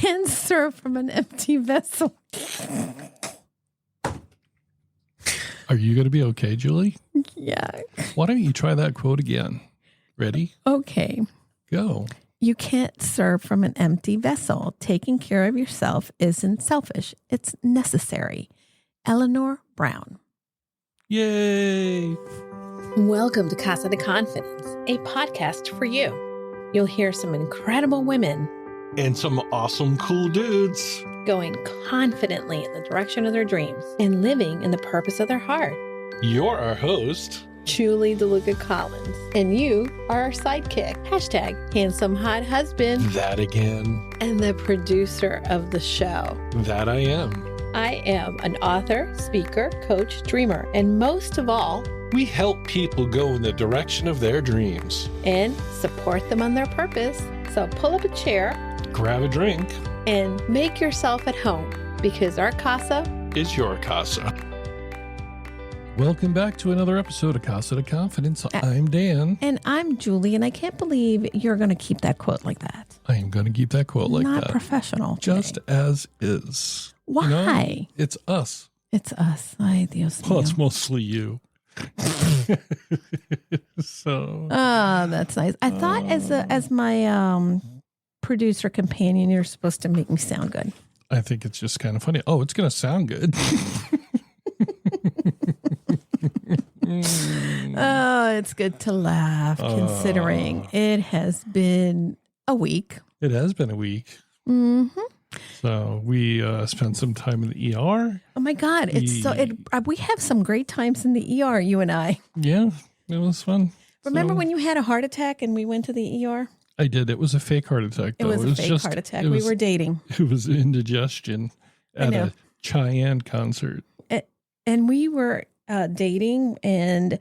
can't serve from an empty vessel. Are you going to be okay, Julie? Yeah. Why don't you try that quote again? Ready? Okay. Go. You can't serve from an empty vessel. Taking care of yourself isn't selfish. It's necessary. Eleanor Brown. Yay. Welcome to Casa De Confidence, a podcast for you. You'll hear some incredible women And some awesome, cool dudes. going confidently in the direction of their dreams and living in the purpose of their heart. You're our host, Julie DeLucca-Collins. And you are our sidekick. # handsome hot husband. That again. And the producer of the show. That I am. I am an author, speaker, coach, dreamer, and most of all, We help people go in the direction of their dreams. and support them on their purpose. So pull up a chair Grab a drink. and make yourself at home because our casa. Is your casa. Welcome back to another episode of Casa De Confidence. I'm Dan. And I'm Julie, and I can't believe you're going to keep that quote like that. I am going to keep that quote like Not that. professional. Just today. as is. Why? You know, it's us. It's us. Ay, Dios Well, mío. it's mostly you. So. Oh, that's nice. I thought as my producer companion, you're supposed to make me sound good. I think it's just kind of funny. Oh, it's going to sound good. Oh, it's good to laugh considering it has been a week. It has been a week. Mm-hmm. So we spent some time in the ER. Oh my God. We have some great times in the ER, you and I. Yeah, it was fun. Remember when you had a heart attack and we went to the ER? I did. It was a fake heart attack, It though. was a fake heart attack. We were dating. It was indigestion at a Cheyenne concert. And we were dating, and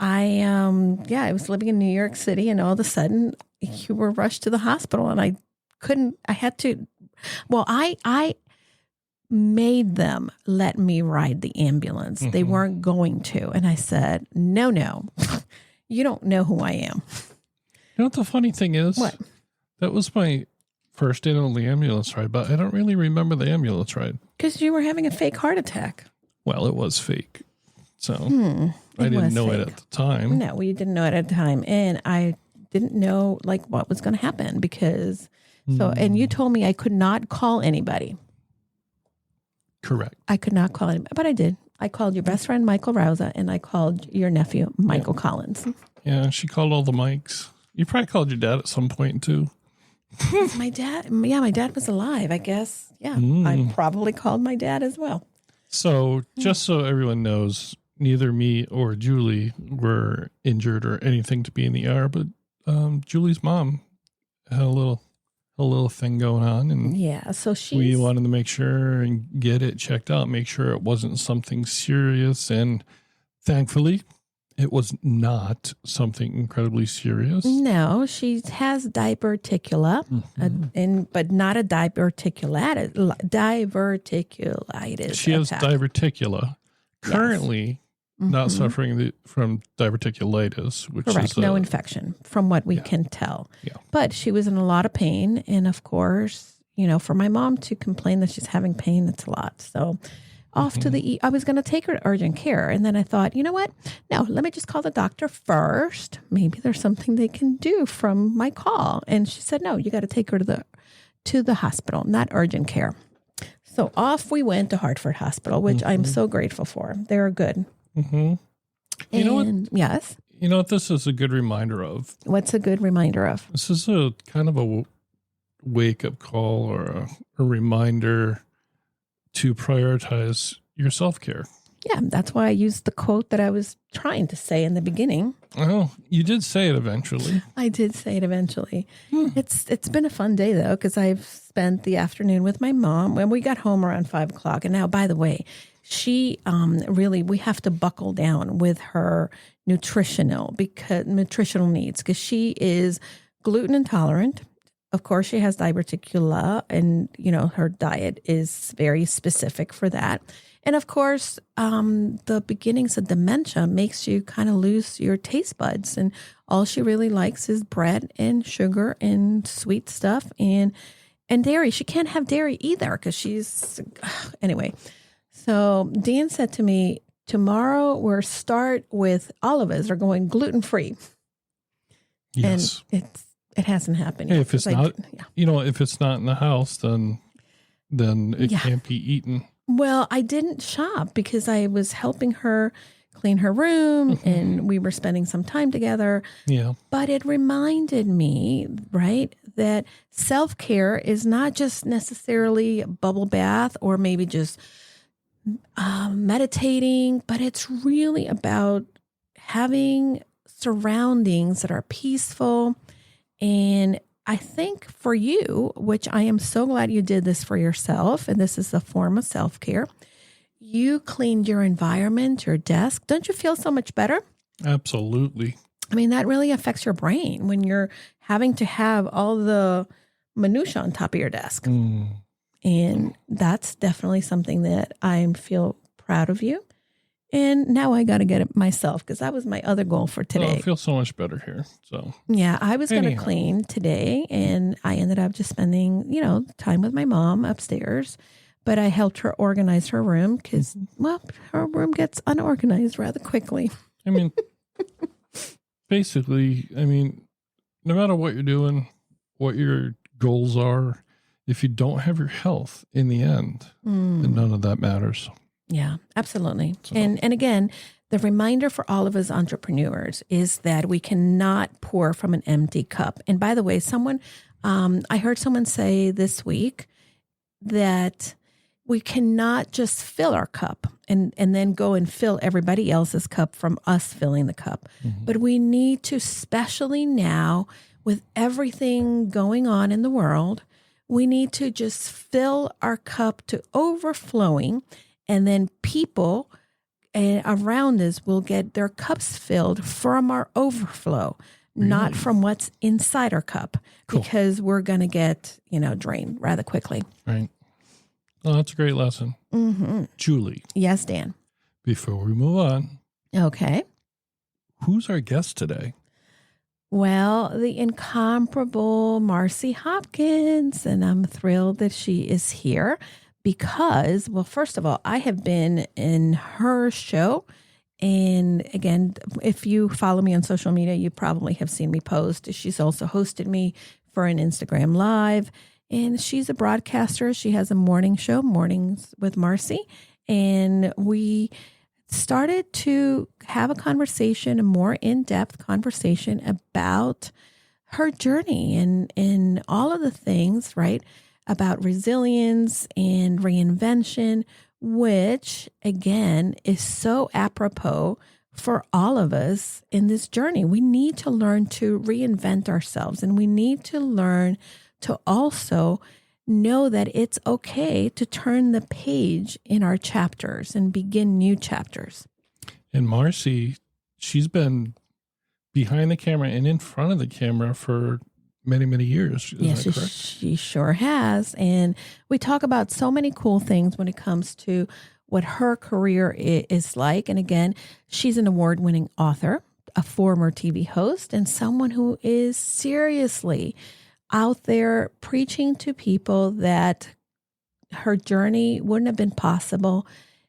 I was living in New York City, and all of a sudden you were rushed to the hospital, and I made them let me ride the ambulance. Mm-hmm. They weren't going to. And I said, no, you don't know who I am. You know what the funny thing is? What? That was my first and only ambulance ride, but I don't really remember the ambulance ride. Because you were having a fake heart attack. Well, it was fake. So I It didn't was know it fake. at the time. No, we didn't know it at the time. And I didn't know what was going to happen because and you told me I could not call anybody. Correct. I could not call anybody, but I did. I called your best friend, Michael Rauza, and I called your nephew, Michael Collins. Yeah, she called all the mics. You probably called your dad at some point too. My dad was alive, I guess. Yeah, I probably called my dad as well. So just so everyone knows, neither me or Julie were injured or anything to be in the ER, but Julie's mom had a little thing going on, and so we wanted to make sure and get it checked out, make sure it wasn't something serious, and thankfully it was not something incredibly serious. No, she has diverticula, but not a diverticulitis. She has attack. diverticula. Currently, not suffering from diverticulitis, which Correct. is No infection from what we can tell. Yeah. But she was in a lot of pain. And of course, for my mom to complain that she's having pain, it's a lot. So off to I was going to take her to urgent care. And then I thought, you know what? No, let me just call the doctor first. Maybe there's something they can do from my call. And she said, no, you got to take her to the hospital, not urgent care. So off we went to Hartford Hospital, which I'm so grateful for. They're good. Mm-hmm. You know what? Yes. You know what this is a good reminder of? What's a good reminder of? This is a kind of a wake-up call or a reminder to prioritize your self-care. Yeah, that's why I used the quote that I was trying to say in the beginning. Oh, you did say it eventually. I did say it eventually. It's been a fun day, though, because I've spent the afternoon with my mom when we got home around 5:00. And now, by the way, she we have to buckle down with her nutritional needs because she is gluten intolerant. Of course, she has diverticula, and her diet is very specific for that. And of course, the beginnings of dementia makes you kind of lose your taste buds, and all she really likes is bread and sugar and sweet stuff. And And dairy, she can't have dairy either because anyway. So Dean said to me, tomorrow all of us are going gluten-free. Yes. And it hasn't happened Hey, yet. if it's not, if it's not in the house, then it can't be eaten. Well, I didn't shop because I was helping her clean her room and we were spending some time together. Yeah. But it reminded me, right, that self-care is not just necessarily a bubble bath or maybe just meditating, but it's really about having surroundings that are peaceful. And I think for you, which I am so glad you did this for yourself, and this is a form of self-care, you cleaned your environment, your desk. Don't you feel so much better? Absolutely. I mean, that really affects your brain when you're having to have all the minutia on top of your desk. And that's definitely something that I feel proud of you. And now I got to get it myself because that was my other goal for today. Oh, I feel so much better here. So yeah, I was going to clean today and I ended up just spending, time with my mom upstairs. But I helped her organize her room because, her room gets unorganized rather quickly. I mean, basically, no matter what you're doing, what your goals are, if you don't have your health in the end, then none of that matters. Yeah, absolutely. So. And again, the reminder for all of us entrepreneurs is that we cannot pour from an empty cup. And by the way, I heard someone say this week that we cannot just fill our cup and then go and fill everybody else's cup from us filling the cup. But we need to, especially now with everything going on in the world, we need to just fill our cup to overflowing, and then people around us will get their cups filled from our overflow, not from what's inside our cup, because we're going to get, drained rather quickly. Right. Oh, that's a great lesson. Julie. Yes, Dan. Before we move on. Okay. Who's our guest today? Well, the incomparable Marci Hopkins, and I'm thrilled that she is here because, well, first of all, I have been in her show. And again, if you follow me on social media, you probably have seen me post. She's also hosted me for an Instagram Live. And she's a broadcaster. She has a morning show, Mornings with Marci. And we started to have a conversation, a more in-depth conversation about her journey and all of the things, right, about resilience and reinvention, which, again, is so apropos for all of us in this journey. We need to learn to reinvent ourselves, and we need to learn to also know that it's okay to turn the page in our chapters and begin new chapters. And Marci, she's been behind the camera and in front of the camera for many, many years. Yes, she sure has. And we talk about so many cool things when it comes to what her career is like. And again, she's an award-winning author, a former TV host, and someone who is seriously out there preaching to people that her journey wouldn't have been possible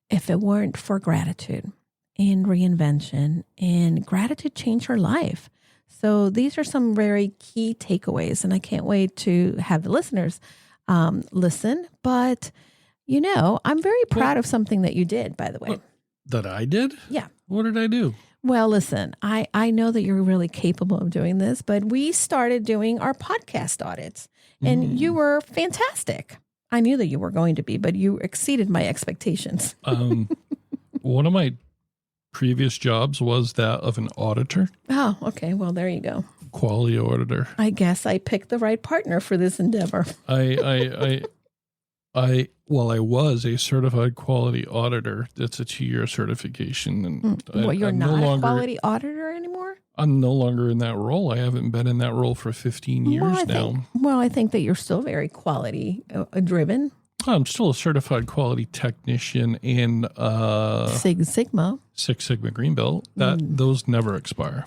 if it weren't for gratitude and reinvention. And gratitude changed her life. So these are some very key takeaways, and I can't wait to have the listeners listen. But, I'm very proud of something that you did, by the way. That I did? Yeah. What did I do? Well, listen, I know that you're really capable of doing this, but we started doing our podcast audits, and you were fantastic. I knew that you were going to be, but you exceeded my expectations. One of my previous jobs was that of an auditor. Oh, okay. Well, there you go. Quality auditor. I guess I picked the right partner for this endeavor. I was a certified quality auditor. That's a 2-year certification. And you're not a quality auditor anymore? I'm no longer in that role. I haven't been in that role for 15 years now. I think that you're still very quality driven. I'm still a certified quality technician in Six Sigma Green Belt. Those never expire.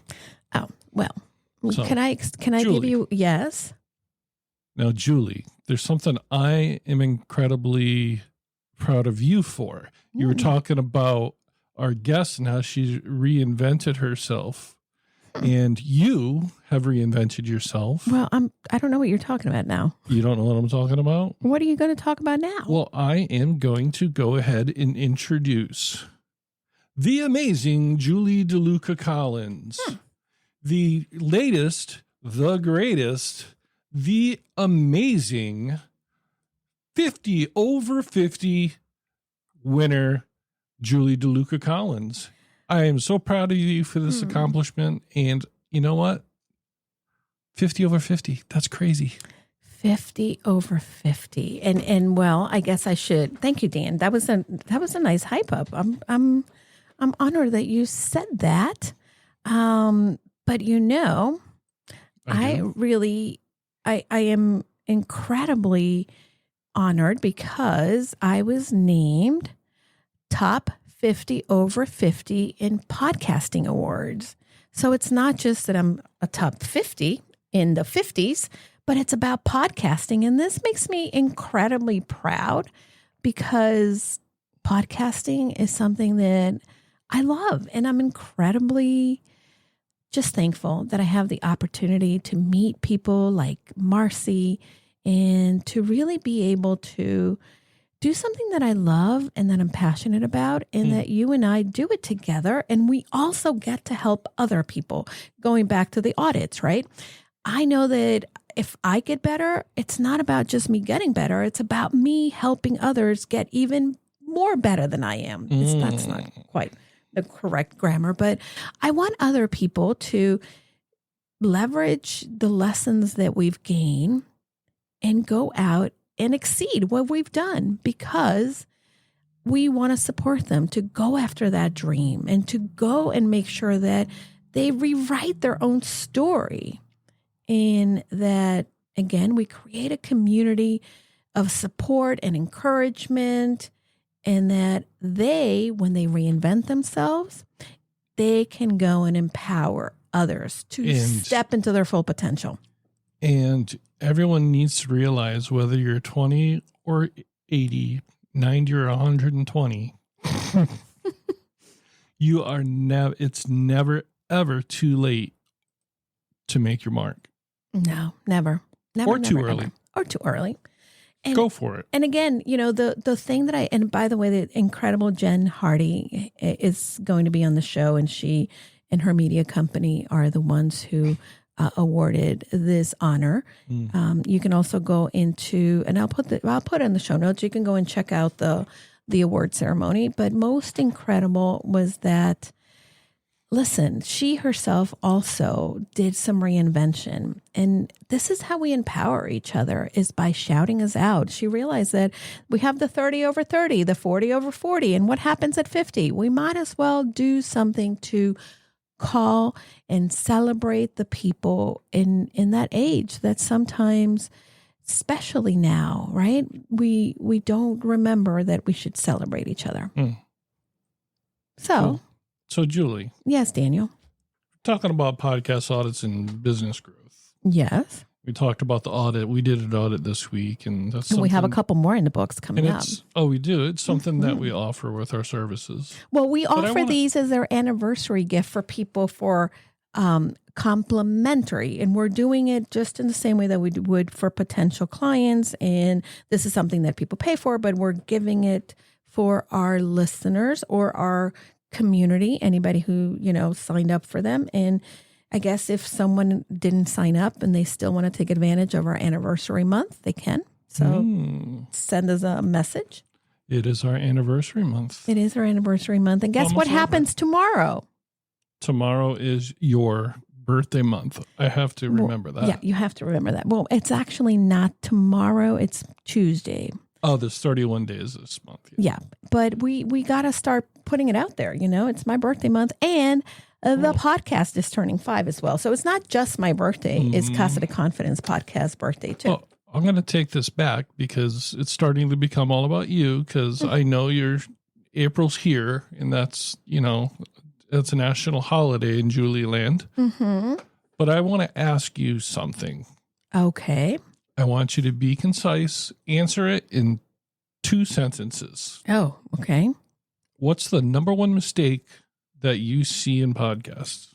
Oh, well. So, can I give you yes? Now, Julie, there's something I am incredibly proud of you for. You were talking about our guest and how she reinvented herself, and you have reinvented yourself. Well, I don't know what you're talking about now. You don't know what I'm talking about? What are you going to talk about now? Well, I am going to go ahead and introduce the amazing Julie DeLucca-Collins, the latest, the greatest, the amazing 50 over 50 winner, Julie DeLucca-Collins. I am so proud of you for this accomplishment. And you know what? 50 over 50. That's crazy. 50 over 50. And well, I guess I should thank you, Dan. That was a nice hype up. I'm honored that you said that. But I am incredibly honored because I was named top 50 over 50 in podcasting awards. So it's not just that I'm a top 50 in the 50s, but it's about podcasting. And this makes me incredibly proud because podcasting is something that I love. And I'm incredibly just thankful that I have the opportunity to meet people like Marci and to really be able to do something that I love and that I'm passionate about, and that you and I do it together. And we also get to help other people. Going back to the audits, right? I know that if I get better, it's not about just me getting better. It's about me helping others get even more better than I am. That's not quite the correct grammar, but I want other people to leverage the lessons that we've gained and go out and exceed what we've done, because we want to support them to go after that dream and to go and make sure that they rewrite their own story. And that, again, we create a community of support and encouragement, and that they, when they reinvent themselves, they can go and empower others to step into their full potential. And everyone needs to realize, whether you're 20 or 80, 90 or 120, it's never, ever too late to make your mark. No, never. Or too early. Or too early. And, go for it. And again, the thing that and by the way, the incredible Jen Hardy is going to be on the show, and she and her media company are the ones who awarded this honor. You can also go into, and I'll put it in the show notes. You can go and check out the award ceremony. But most incredible was that, listen, she herself also did some reinvention. And this is how we empower each other, is by shouting us out. She realized that we have the 30 over 30, the 40 over 40, and what happens at 50? We might as well do something to call and celebrate the people in that age that sometimes, especially now, right? We don't remember that we should celebrate each other. So Julie. Yes, Daniel. Talking about podcast audits and business growth. Yes. We talked about the audit. We did an audit this week, and that's we have a couple more in the books coming up. Oh, we do. It's something that we offer with our services. Well, we offer these as their anniversary gift for people for complimentary, and we're doing it just in the same way that we would for potential clients. And this is something that people pay for, but we're giving it for our listeners or our community, anybody who, signed up for them. And I guess if someone didn't sign up and they still want to take advantage of our anniversary month, they can. So send us a message. It is our anniversary month. It is our anniversary month. And guess what happens tomorrow? Tomorrow is your birthday month. I have to remember that. Yeah, you have to remember that. Well, it's actually not tomorrow. It's Tuesday. Oh, there's 31 days this month. Yeah, but we got to start putting it out there. It's my birthday month, and the podcast is turning 5 as well. So it's not just my birthday. It's Casa De Confidence podcast birthday too. Well, I'm going to take this back because it's starting to become all about you, because I know April's here, and that's, it's a national holiday in Julie land. But I want to ask you something. Okay. I want you to be concise. Answer it in 2 sentences. Oh, okay. What's the number one mistake that you see in podcasts?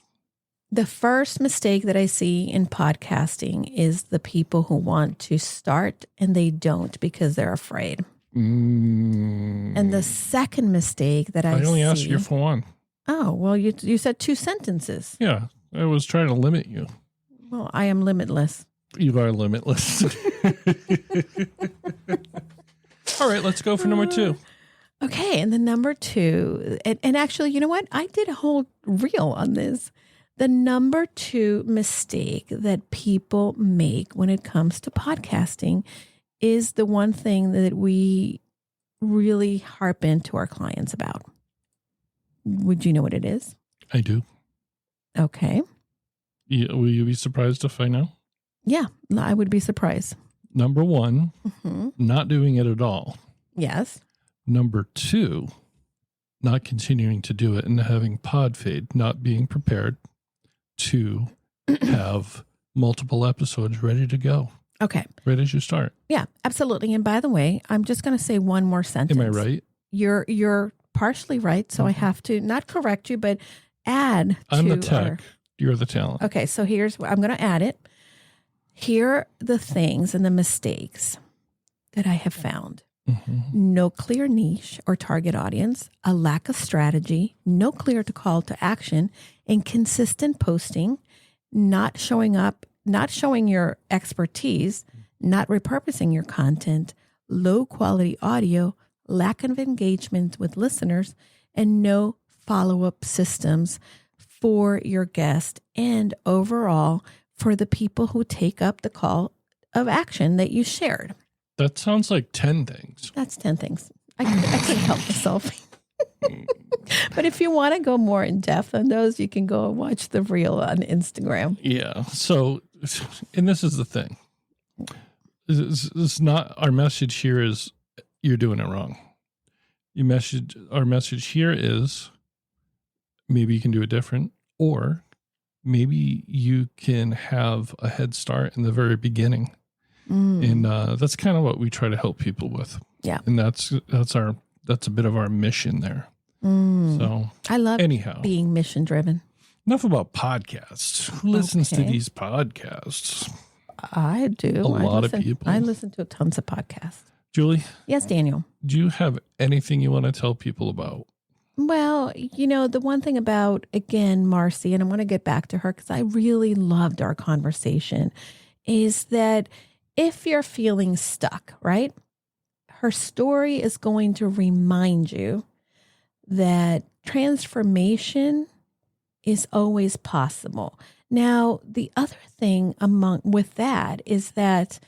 The first mistake that I see in podcasting is the people who want to start and they don't because they're afraid. And the second mistake that I only see, asked you for one. Oh, well, you said 2 sentences. Yeah, I was trying to limit you. Well, I am limitless. You are limitless. All right, let's go for number 2. Okay, and the number 2, and actually, you know what? I did a whole reel on this. The number 2 mistake that people make when it comes to podcasting is the one thing that we really harp into our clients about. Would you know what it is? I do. Okay. Will you be surprised if I know? Yeah, I would be surprised. Number 1, not doing it at all. Yes. Number 2, not continuing to do it and having pod fade, not being prepared to have multiple episodes ready to go. Okay. Right as you start. Yeah, absolutely. And by the way, I'm just going to say one more sentence. Am I right? You're partially right. So I have to not correct you, but add I'm to the tech. You're the talent. Okay. So here's what I'm going to add it. Here are the things and the mistakes that I have found. No clear niche or target audience, a lack of strategy, no clear call to action, inconsistent posting, not showing up, not showing your expertise, not repurposing your content, low quality audio, lack of engagement with listeners, and no follow-up systems for your guest and overall for the people who take up the call of action that you shared. That sounds like 10 things. That's 10 things. I couldn't help myself. But if you want to go more in depth on those, you can go and watch the reel on Instagram. Yeah. So, and this is the thing. It's not, our message here is you're doing it wrong. Our message here is maybe you can do it different, or maybe you can have a head start in the very beginning. And that's kind of what we try to help people with. Yeah. And that's a bit of our mission there. So I love anyhow, being mission driven. Enough about podcasts. Who listens to these podcasts? I do. A lot of people. I listen to tons of podcasts. Julie? Yes, Daniel. Do you have anything you want to tell people about? Well, the one thing about, again, Marci, and I want to get back to her because I really loved our conversation, is that if you're feeling stuck, right? Her story is going to remind you that transformation is always possible. Now, the other thing with that is that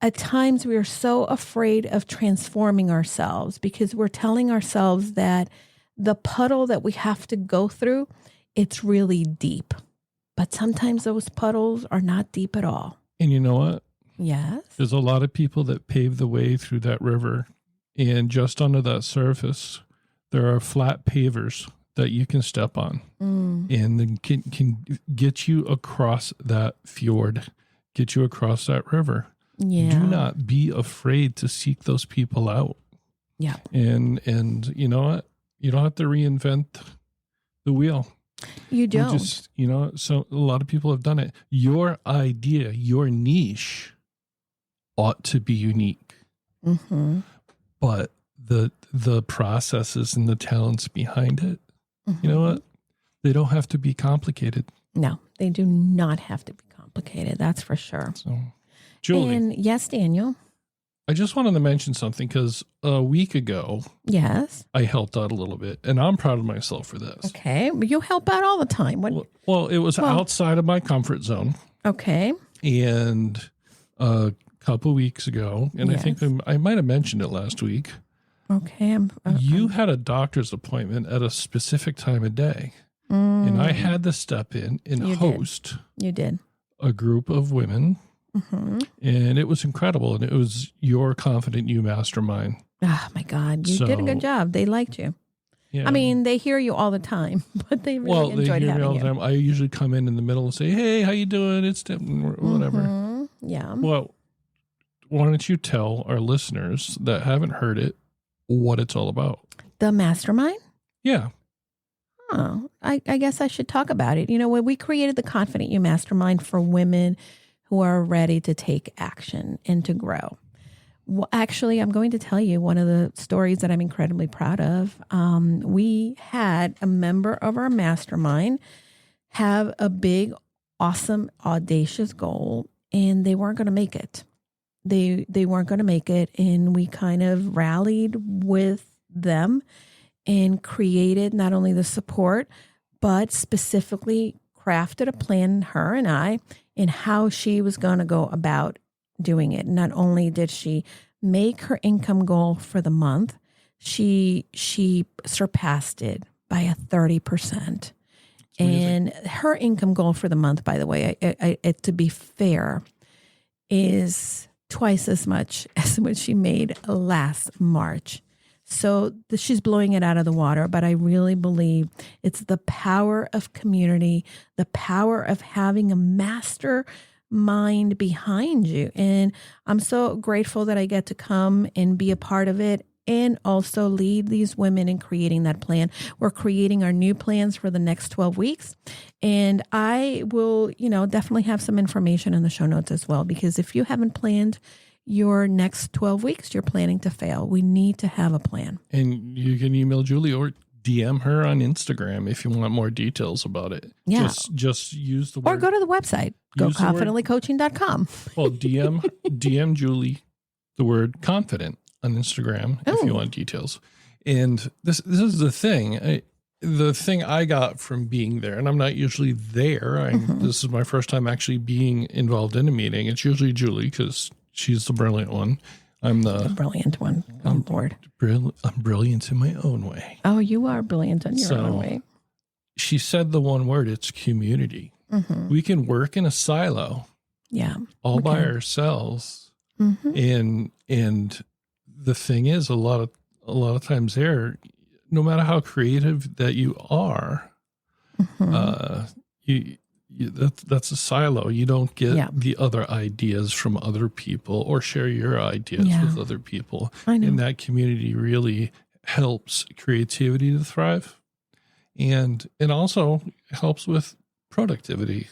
at times we are so afraid of transforming ourselves because we're telling ourselves that the puddle that we have to go through, it's really deep. But sometimes those puddles are not deep at all. And you know what? Yes. There's a lot of people that pave the way through that river. And just under that surface, there are flat pavers that you can step on and then can get you across that fjord, get you across that river. Yeah. Do not be afraid to seek those people out. Yeah. And you know what? You don't have to reinvent the wheel. You don't. So a lot of people have done it. Your idea, your niche ought to be unique. But the processes and the talents behind it, you know what? They don't have to be complicated. No, they do not have to be complicated. That's for sure. So, Julie. And yes, Daniel. I just wanted to mention something because a week ago, yes, I helped out a little bit, and I'm proud of myself for this. Okay, but you help out all the time. Well, it was outside of my comfort zone. Okay. And a couple weeks ago, and I think I might have mentioned it last week. Okay. You had a doctor's appointment at a specific time of day, and I had to step in and host. You did. A group of women. And it was incredible. And it was your Confident You Mastermind. Oh, my God. You did a good job. They liked you. Yeah. I mean, they hear you all the time, but they really enjoyed having you. They hear me all the time. I usually come in the middle and say, hey, how you doing? It's whatever. Yeah. Well, why don't you tell our listeners that haven't heard it what it's all about? The mastermind? Yeah. Oh, I guess I should talk about it. When we created the Confident You Mastermind for women who are ready to take action and to grow. Well, actually, I'm going to tell you one of the stories that I'm incredibly proud of. We had a member of our mastermind have a big, awesome, audacious goal, and they weren't going to make it. They weren't going to make it, and we kind of rallied with them and created not only the support, but specifically crafted a plan, her and I, in how she was going to go about doing it. Not only did she make her income goal for the month, she surpassed it by a 30%. And her income goal for the month, by the way, to be fair, is twice as much as what she made last March. So she's blowing it out of the water, but I really believe it's the power of community, the power of having a mastermind behind you. And I'm so grateful that I get to come and be a part of it and also lead these women in creating that plan. We're creating our new plans for the next 12 weeks. And I will, definitely have some information in the show notes as well, because if you haven't planned your next 12 weeks, you're planning to fail. We need to have a plan. And you can email Julie or DM her on Instagram if you want more details about it. Yeah. Just use the word. Or go to the website, goconfidentlycoaching.com. Well, DM Julie the word confident on Instagram if you want details. And this is the thing. The thing I got from being there, and I'm not usually there. This is my first time actually being involved in a meeting. It's usually Julie because she's the brilliant one. I'm the brilliant one on board. I'm brilliant in my own way. Oh, you are brilliant in your own way. She said the one word, it's community. We can work in a silo. Yeah. All by ourselves. And the thing is, a lot of times there, no matter how creative that you are, that's a silo. You don't get the other ideas from other people or share your ideas with other people. And that community really helps creativity to thrive. And it also helps with productivity.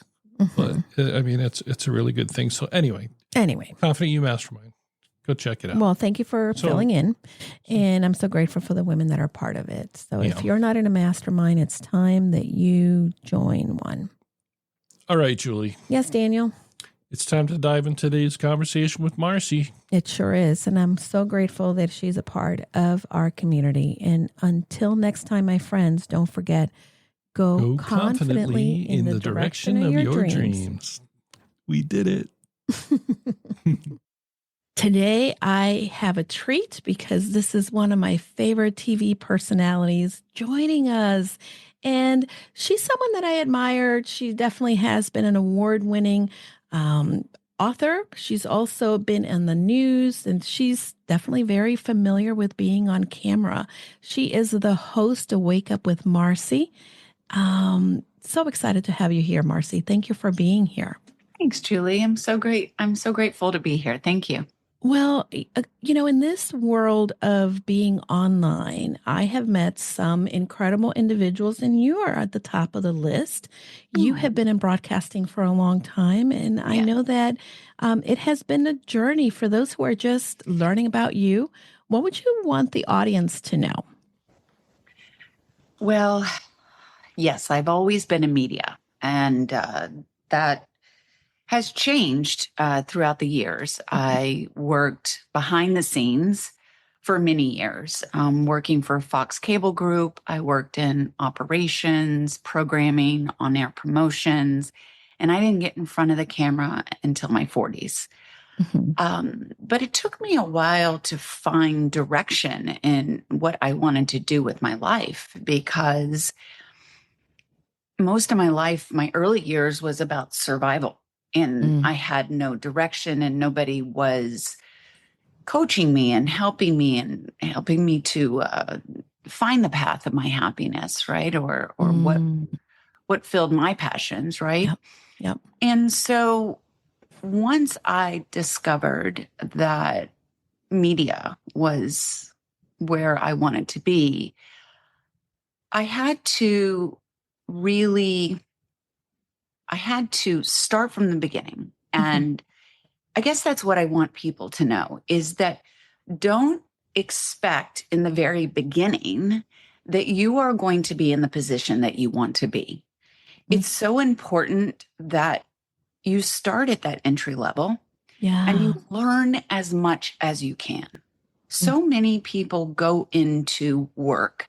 But I mean, it's a really good thing. So anyway, Confident You Mastermind. Go check it out. Well, thank you for filling in. And I'm so grateful for the women that are part of it. So if you're not in a mastermind, it's time that you join one. All right, Julie. Yes, Daniel. It's time to dive into today's conversation with Marci. It sure is. And I'm so grateful that she's a part of our community. And until next time, my friends, don't forget, go confidently in the direction of your dreams. We did it. Today, I have a treat because this is one of my favorite TV personalities joining us. And she's someone that I admired. She definitely has been an award-winning author. She's also been in the news, and she's definitely very familiar with being on camera. She is the host of Wake Up with Marci. So excited to have you here, Marci. Thank you for being here. Thanks, Julie. I'm so grateful to be here. Thank you. Well, in this world of being online, I have met some incredible individuals, and you are at the top of the list. You have been in broadcasting for a long time, and I know that it has been a journey for those who are just learning about you. What would you want the audience to know? Well, yes, I've always been in media, and that has changed throughout the years. I worked behind the scenes for many years, working for Fox Cable Group. I worked in operations, programming, on-air promotions, and I didn't get in front of the camera until my 40s. But it took me a while to find direction in what I wanted to do with my life, because most of my life, my early years, was about survival. And I had no direction, and nobody was coaching me and helping me to find the path of my happiness, right? Or what filled my passions, right? Yep. And so once I discovered that media was where I wanted to be, I had to really, I had to start from the beginning. Mhm. And I guess that's what I want people to know is that don't expect in the very beginning that you are going to be in the position that you want to be. Mm. It's so important that you start at that entry level and Yeah. you learn as much as you can. Mm. So many people go into work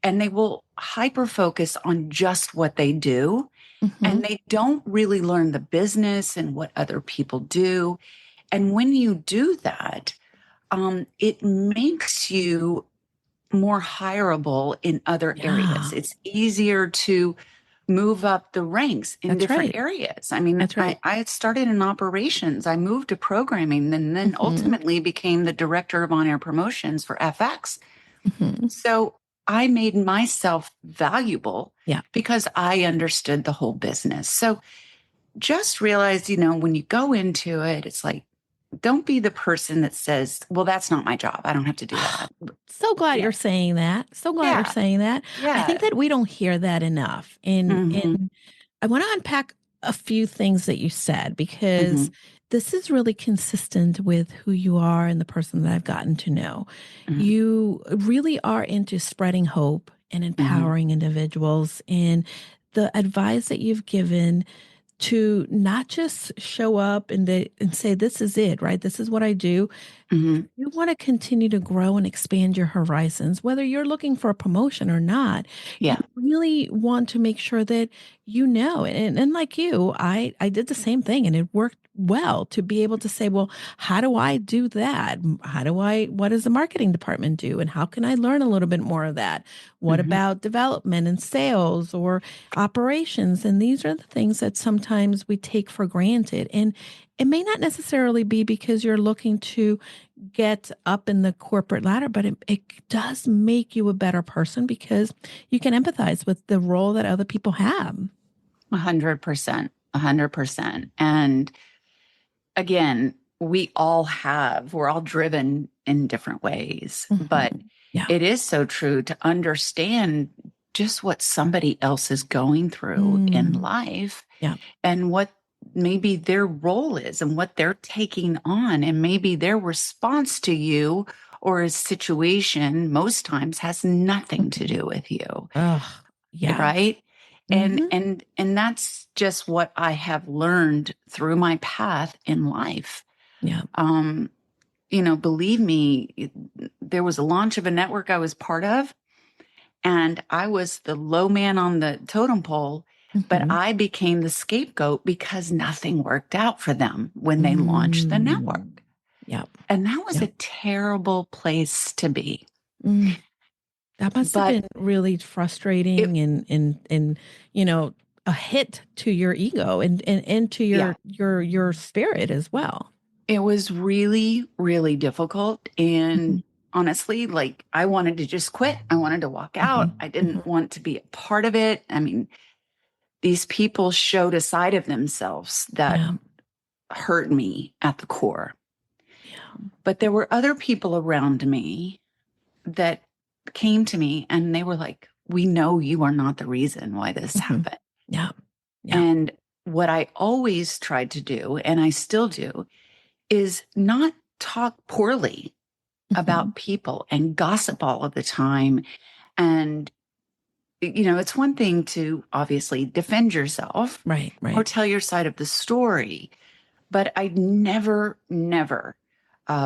and they will hyper focus on just what they do, and Mhm. they don't really learn the business and what other people do. And when you do that, it makes you more hireable in other areas. Yeah. It's easier to move up the ranks in That's different right. areas. I mean, That's right. I had started in operations, I moved to programming, and then Mhm. ultimately became the director of on air promotions for FX. Mhm. So I made myself valuable Yeah. because I understood the whole business. So just realize, when you go into it, it's like, don't be the person that says, well, that's not my job, I don't have to do that. So glad Yeah. you're saying that. So glad you're Yeah. saying that. I think Yeah. that we don't hear that enough. Hmm. And I want to unpack a few things that you said Hmm. because this is really consistent with who you are and the person that I've gotten to know. Hmm. You really are into spreading hope and Hmm. empowering individuals. And the advice that you've given to not just show up and say, this is it, right? This is what I do. Hmm. You want to continue to grow and expand your horizons, whether you're looking for a promotion or not. You Yeah. really want to make sure that you know. And like you, I did the same thing and it worked well to be able to say, well, how do I do that? What does the marketing department do? And how can I learn a little bit more of that? What Hmm. about development and sales or operations? And these are the things that sometimes we take for granted. And it may not necessarily be because you're looking to get up in the corporate ladder, but it does make you a better person because you can empathize with the role that other people have. 100%. 100%. And again, we're all driven in different ways, but Mhm. Yeah. it is so true to understand just what somebody else is going through in Mm. life Yeah. and what maybe their role is and what they're taking on. And maybe their response to you or a situation most times has nothing to Mhm. do with you. Oh, yeah. Right. And Hmm. and that's just what I have learned through my path in life. Yeah. Um, believe me, there was a launch of a network I was part of, and I was the low man on the totem pole, but Hmm. I became the scapegoat because nothing worked out for them when they launched the network. Mm. Yeah. And that was Yeah. a terrible place to be. Mm. That must have But been really frustrating it and a hit to your ego and to yeah, your spirit as well. it was really, really difficult. Mhm. And honestly, like I wanted to just quit. I wanted to walk out. Mhm. I didn't Mhm. want to be a part of it. I mean, these people showed a side of themselves that Yeah. hurt me at the core. Yeah. But there were other people around me that came to me and they were like, we know you are not the reason why this Mhm. happened. Yeah. Yeah. And what I always tried to do, and I still do, is not talk poorly Mhm. about people and gossip all of the time. And, it's one thing to obviously defend yourself Right, or right. tell your side of the story, but I never, never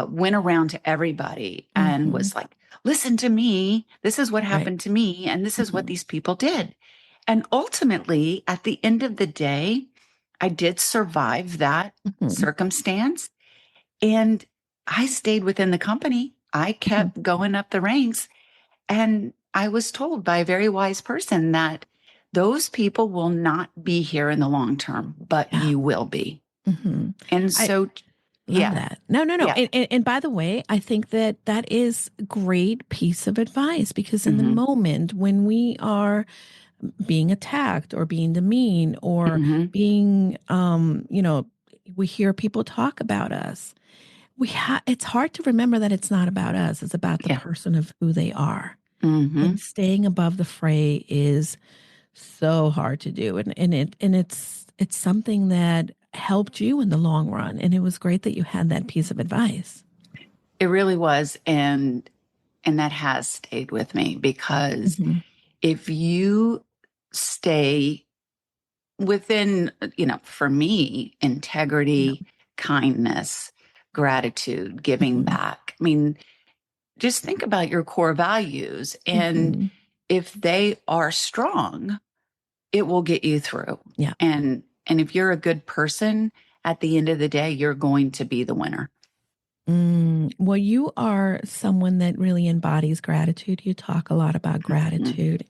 went around to everybody and Mhm. was like, listen to me. This is what Right. happened to me. And this is what Mhm. these people did. And ultimately, at the end of the day, I did survive that Mhm. circumstance. And I stayed within the company. I Mhm. kept going up the ranks. And I was told by a very wise person that those people will not be here in the long term, but Yeah. you will be. Mhm. And I so, love yeah, that. No, no, no. yeah. And by the way, I think that that is a great piece of advice because in the Hmm. moment when we are being attacked or being demeaned or Hmm. being, We hear people talk about us. It's hard to remember that it's not about us. It's about the Yeah. person of who they are. Mm-hmm. And staying above the fray is so hard to do. And it's something that helped you in the long run. And it was great that you had that piece of advice. It really was. And that has stayed with me, because Mm-hmm. if you stay within, for me, integrity, kindness, gratitude, giving back. I mean, just think about your core values. And Mm-hmm. if they are strong, it will get you through. Yeah. And if you're a good person, at the end of the day, you're going to be the winner. Well, you are someone that really embodies gratitude. You talk a lot about gratitude.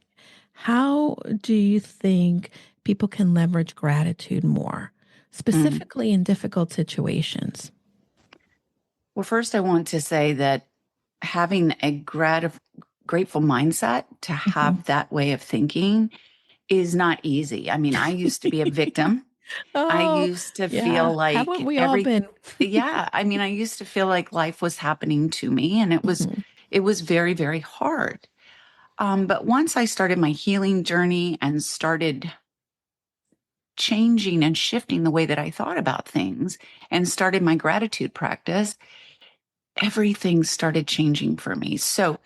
How do you think people can leverage gratitude more, specifically in difficult situations? Well, first, I want to say that having a grateful mindset, to have that way of thinking, is not easy. I mean, I used to be a victim. I Oh, used to feel yeah. Haven't like we all been? yeah, I mean, I used to feel like life was happening to me, and Mhm. it was very, very hard. But once I started my healing journey and started changing and shifting the way that I thought about things and started my gratitude practice, everything started changing for me. So,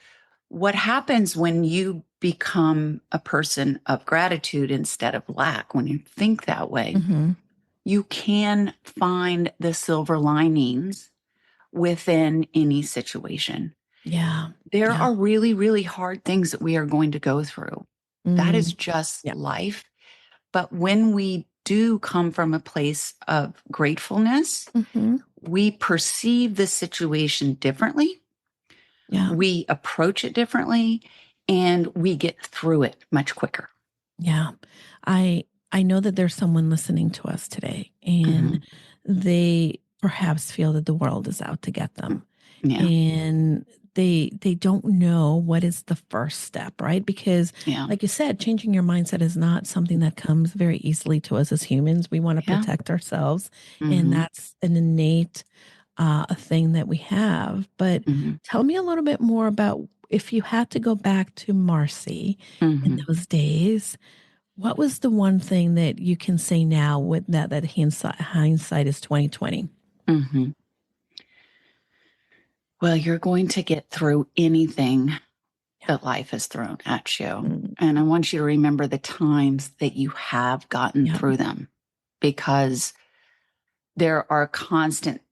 what happens when you become a person of gratitude instead of lack, when you think that way, Mhm. you can find the silver linings within any situation. Yeah. There Yeah. are really, really hard things that we are going to go through. That is Mm. just Yeah. life. But when we do come from a place of gratefulness, Mhm. we perceive the situation differently, Yeah. we approach it differently, and we get through it much quicker. Yeah. I know that there's someone listening to us today, and Mhm. they perhaps feel that the world is out to get them. Yeah. And they don't know what is the first step, right? Because Yeah. like you said, changing your mindset is not something that comes very easily to us as humans. We want to Yeah. protect ourselves, and Mhm. that's an innate a thing that we have. But Mhm. tell me a little bit more about, if you had to go back to Marci in Mhm. those days, what was the one thing that you can say now with that hindsight is 2020? Mhm. Well, you're going to get through anything that life has thrown at you. Mm, And I want you to remember the times that you have gotten yeah. through them, because there are constant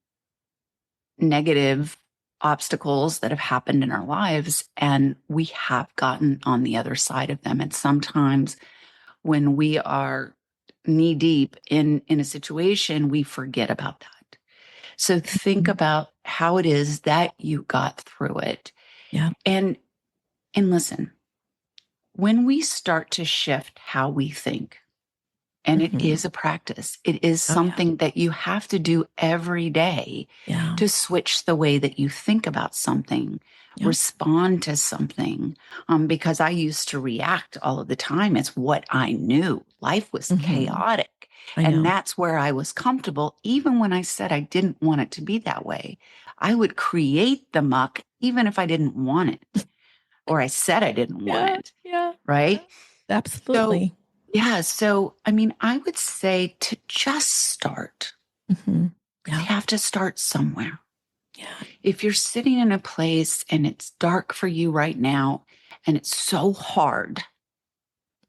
negative obstacles that have happened in our lives, and we have gotten on the other side of them. And sometimes when we are knee deep in a situation, we forget about that. So think Mhm. about how it is that you got through it. Yeah. And listen, when we start to shift how we think, and it Mhm. is a practice, it is Oh, yeah. something that you have to do every day Yeah. to switch the way that you think about something, Yeah. respond to something. Because I used to react all of the time. It's what I knew. Life was Mhm. chaotic. I And know. that's where I was comfortable. Even when I said I didn't want it to be that way, I would create the muck, even if I didn't want it, or I said I didn't want Yeah. it. Yeah. Right. So, Absolutely. yeah. So, I mean, I would say to just start. Mhm. You Yeah. have to start somewhere. Yeah. If you're sitting in a place and it's dark for you right now and it's so hard,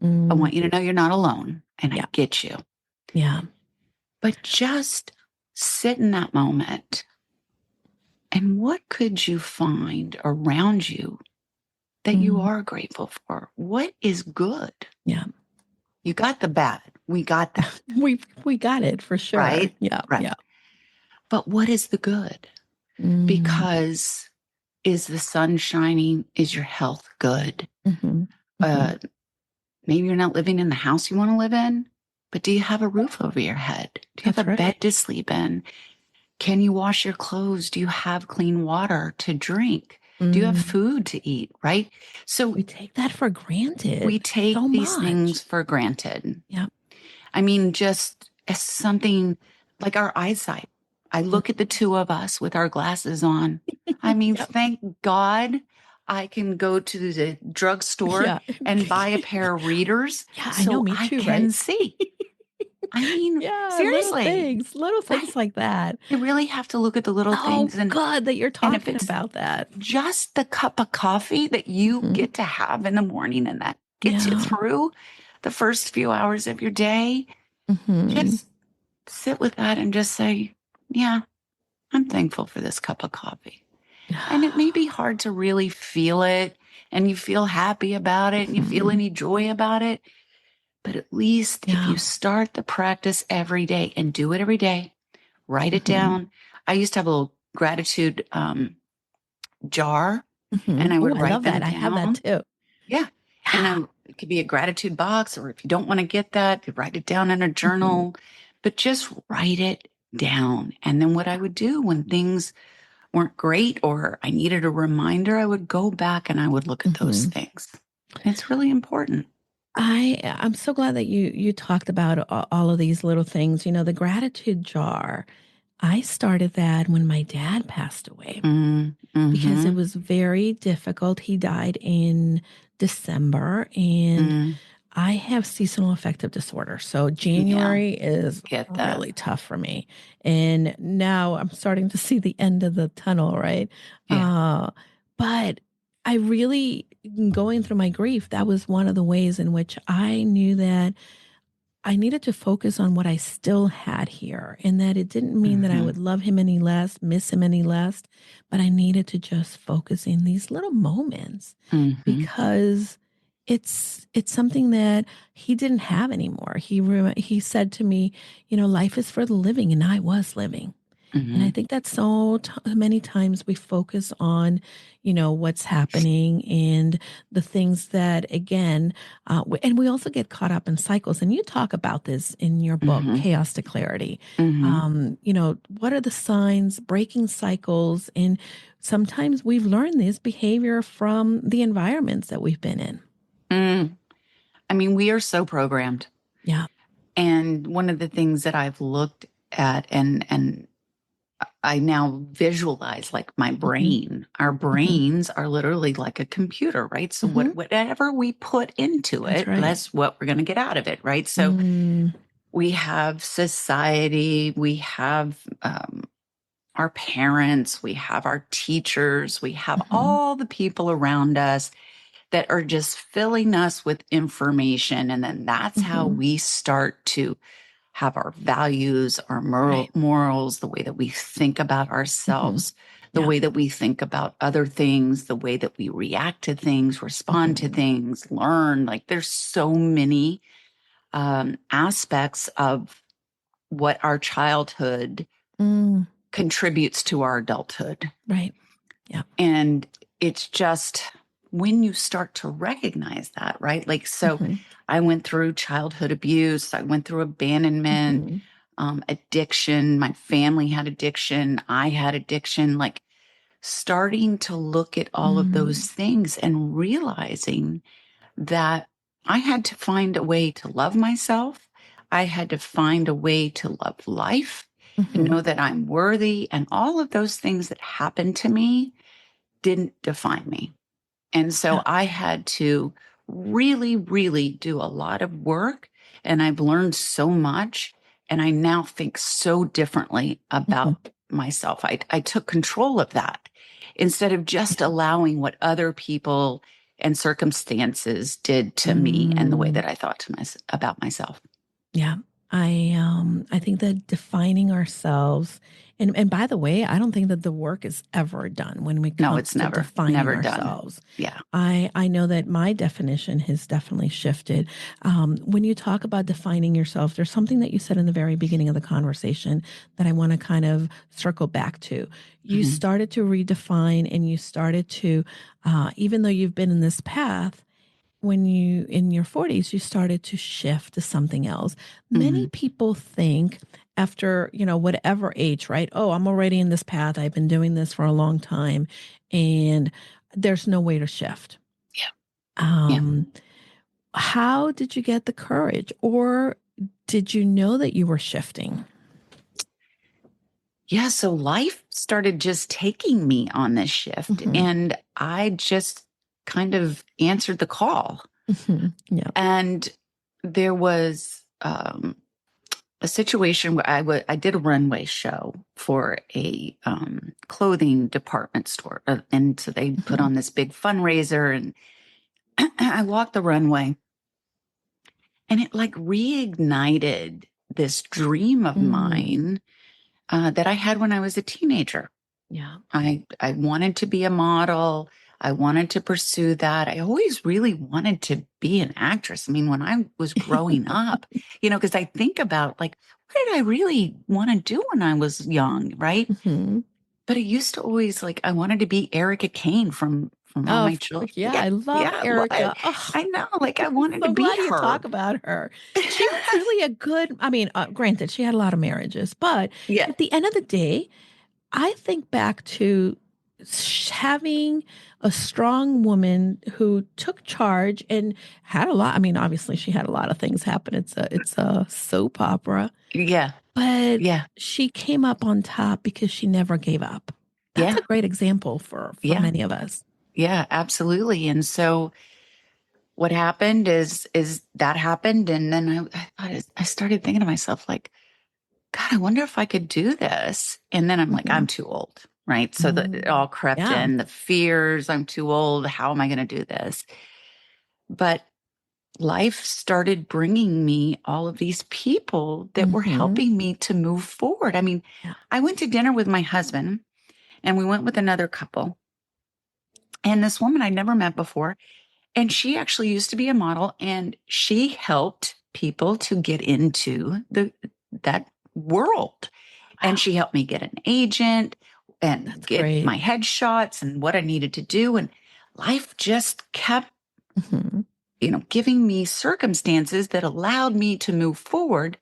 I Mm, want you to know you're not alone, and I yeah. get you. Yeah. But just sit in that moment, and what could you find around you that you Mm, are grateful for? What is good? yeah. You got the bad. We got that, We got it for sure. right? Yeah. Right. Yeah. But what is the good? Mm, Because is the sun shining? Is your health good? mhm. Mhm. Uh, Maybe you're not living in the house you want to live in, but do you have a roof over your head? Do you have That's a bed right. to sleep in? Can you wash your clothes? Do you have clean water to drink? Do you have Mm, food to eat? Right. So we take that for we granted take so these much. things for granted. Yeah. I mean, just as something like our eyesight. I look at the two of us with our glasses on. I mean, Yep. thank God I can go to the drugstore Yeah. and buy a pair of readers Yeah, I know, so me I too, can right? see. I mean, Yeah, seriously, little right? things like that. You really have to look at the little Oh, things. good that you're And if talking it's about that. just the cup of coffee that you Mhm. get to have in the morning and that gets you Yeah. through the first few hours of your day, Mhm. just sit with that and just say, yeah, I'm thankful for this cup of coffee. And it may be hard to really feel it and you feel happy about it and you feel Mhm. any joy about it. But at least if Yeah. you start the practice every day and do it every day, write it Mhm. down. I used to have a little gratitude jar and Mhm. I Oh, would I write love them that. I have that down. too. Yeah. And Yeah. it could be a gratitude box, or if you don't want to get that, you write it down in a Mhm. journal, but just write it down. And then what I would do when things weren't great or I needed a reminder, I would go back and I would look at those Mhm. things. It's really important. I'm so glad that you talked about all of these little things. You know, the gratitude jar. I started that when my dad passed away because it Mm-hmm. was very difficult. He died in December, and Mm, I have seasonal affective disorder. So yeah, January is get that. really tough for me. And now I'm starting to see the end of the tunnel, right? Yeah. But I really, going through my grief, that was one of the ways in which I knew that I needed to focus on what I still had here, and that it didn't mean that I Mm-hmm. would love him any less, miss him any less, but I needed to just focus in these little moments Mm-hmm. because it's something that he didn't have anymore. He said to me, you know, life is for the living, and I was living. And I Mm-hmm. think that many times we focus on, you know, what's happening and the things that, again, and we also get caught up in cycles. And you talk about this in your book, Mm-hmm. Chaos to Clarity. Mm-hmm. You know, what are the signs, breaking cycles? And sometimes we've learned this behavior from the environments that we've been in. Mm. I mean, we are so programmed. Yeah. And one of the things that I've looked at and I now visualize like my Hmm. brain. Our Hmm. brains are literally like a computer, right? So Hmm. whatever we put into That's it, right. that's what we're going to get out of it, right? So Mm, we have society, we have our parents, we have our teachers, we have mhm, all the people around us that are just filling us with information. And then that's how mhm, we start to have our values, our right. morals, the way that we think about Mhm. ourselves, the Yeah. way that we think about other things, the way that we react to things, respond to Mhm. things, learn. Like there's so many aspects of what our childhood Mm, contributes to our adulthood. right. Yeah. And it's just when you start to recognize that, right? Like, so Mhm. I went through childhood abuse, I went through abandonment, Mhm. addiction. My family had addiction. I had addiction. Like, starting to look at all of those Mm, things and realizing that I had to find a way to love myself. I had to find a way to love life and mhm. know that I'm worthy. And all of those things that happened to me didn't define me. And so Yeah. I had to really, really do a lot of work. And I've learned so much. And I now think so differently Mhm. about myself. I took control of that instead of just Yeah. allowing what other people and circumstances did to me and the way Mm, that I thought about myself. yeah. I think that defining ourselves, and by the way, I don't think that the work is ever done when it No, comes it's to never, defining never done. ourselves. Yeah. I know that my definition has definitely shifted. When you talk about defining yourself, there's something that you said in the very beginning of the conversation that I want to kind of circle back to. You Mhm. started to redefine, and you started to, even though you've been in this path, when you in your 40s you started to shift to something else. Many Mhm. people think after, you know, whatever age, right? Oh, I'm already in this path, I've been doing this for a long time, and there's no way to shift. Yeah. Yeah. um how did you get the courage, or did you know that you were shifting? Yeah, so life started just taking me on this shift, and I just kind of answered the call. Yeah. And there was a situation where I did a runway show for a clothing department store, and so they put on this big fundraiser, and I walked the runway, and it like reignited this dream of mine that I had when I was a teenager. Yeah. I wanted to be a model. I wanted to pursue that. I always really wanted to be an actress. I mean, when I was growing up, because I think about like, what did I really want to do when I was young, right? But it used to always like, I wanted to be Erica Kane from All Oh, My Children. yeah. I love Well, Erica. Oh, I know, like I wanted to so be glad you her. talk about her. She was really a good, I mean, granted, she had a lot of marriages, but Yeah. at the end of the day, I think back to having a strong woman who took charge and had a lot. I mean, obviously, she had a lot of things happen. It's a soap opera, Yeah. but Yeah. she came up on top because she never gave up. That's Yeah. a great example for Yeah. many of us. Yeah, absolutely. And so what happened is that happened, and then I started thinking to myself like, God, I wonder if I could do this. And then I'm like, I'm too old, right? So it all crept Yeah. in, the fears, I'm too old. How am I going to do this? But life started bringing me all of these people that were helping me to move forward. I mean, Yeah. I went to dinner with my husband, and we went with another couple. And this woman I'd never met before, and she actually used to be a model, and she helped people to get into that world. And she helped me get an agent and That's get great. my headshots and what I needed to do. And life just kept, giving me circumstances that allowed me to move forward.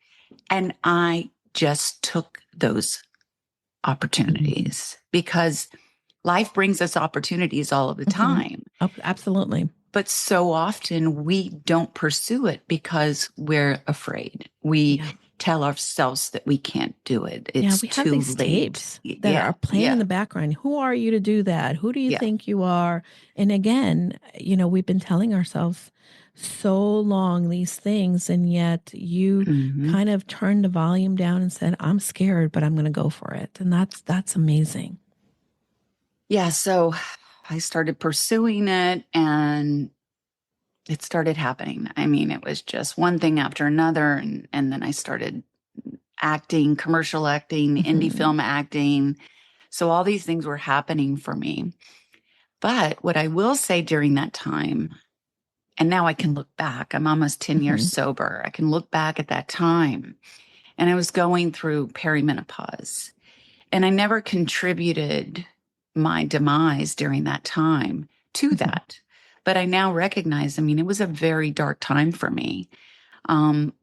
And I just took those opportunities because life brings us opportunities all of the time. Oh, absolutely. But so often we don't pursue it because we're afraid. We tell ourselves that we can't do it. It's we have too these late. tapes that are playing in the background. Who are you to do that? Who do you think you are? And again, we've been telling ourselves so long these things, and yet you kind of turned the volume down and said, I'm scared, but I'm going to go for it. And that's amazing. Yeah. So I started pursuing it, and it started happening. I mean, it was just one thing after another. And then I started acting, commercial acting, indie film acting. So all these things were happening for me. But what I will say during that time, and now I can look back, I'm almost 10 years sober. I can look back at that time, and I was going through perimenopause, and I never contributed my demise during that time to that. But I now recognize, I mean, it was a very dark time for me.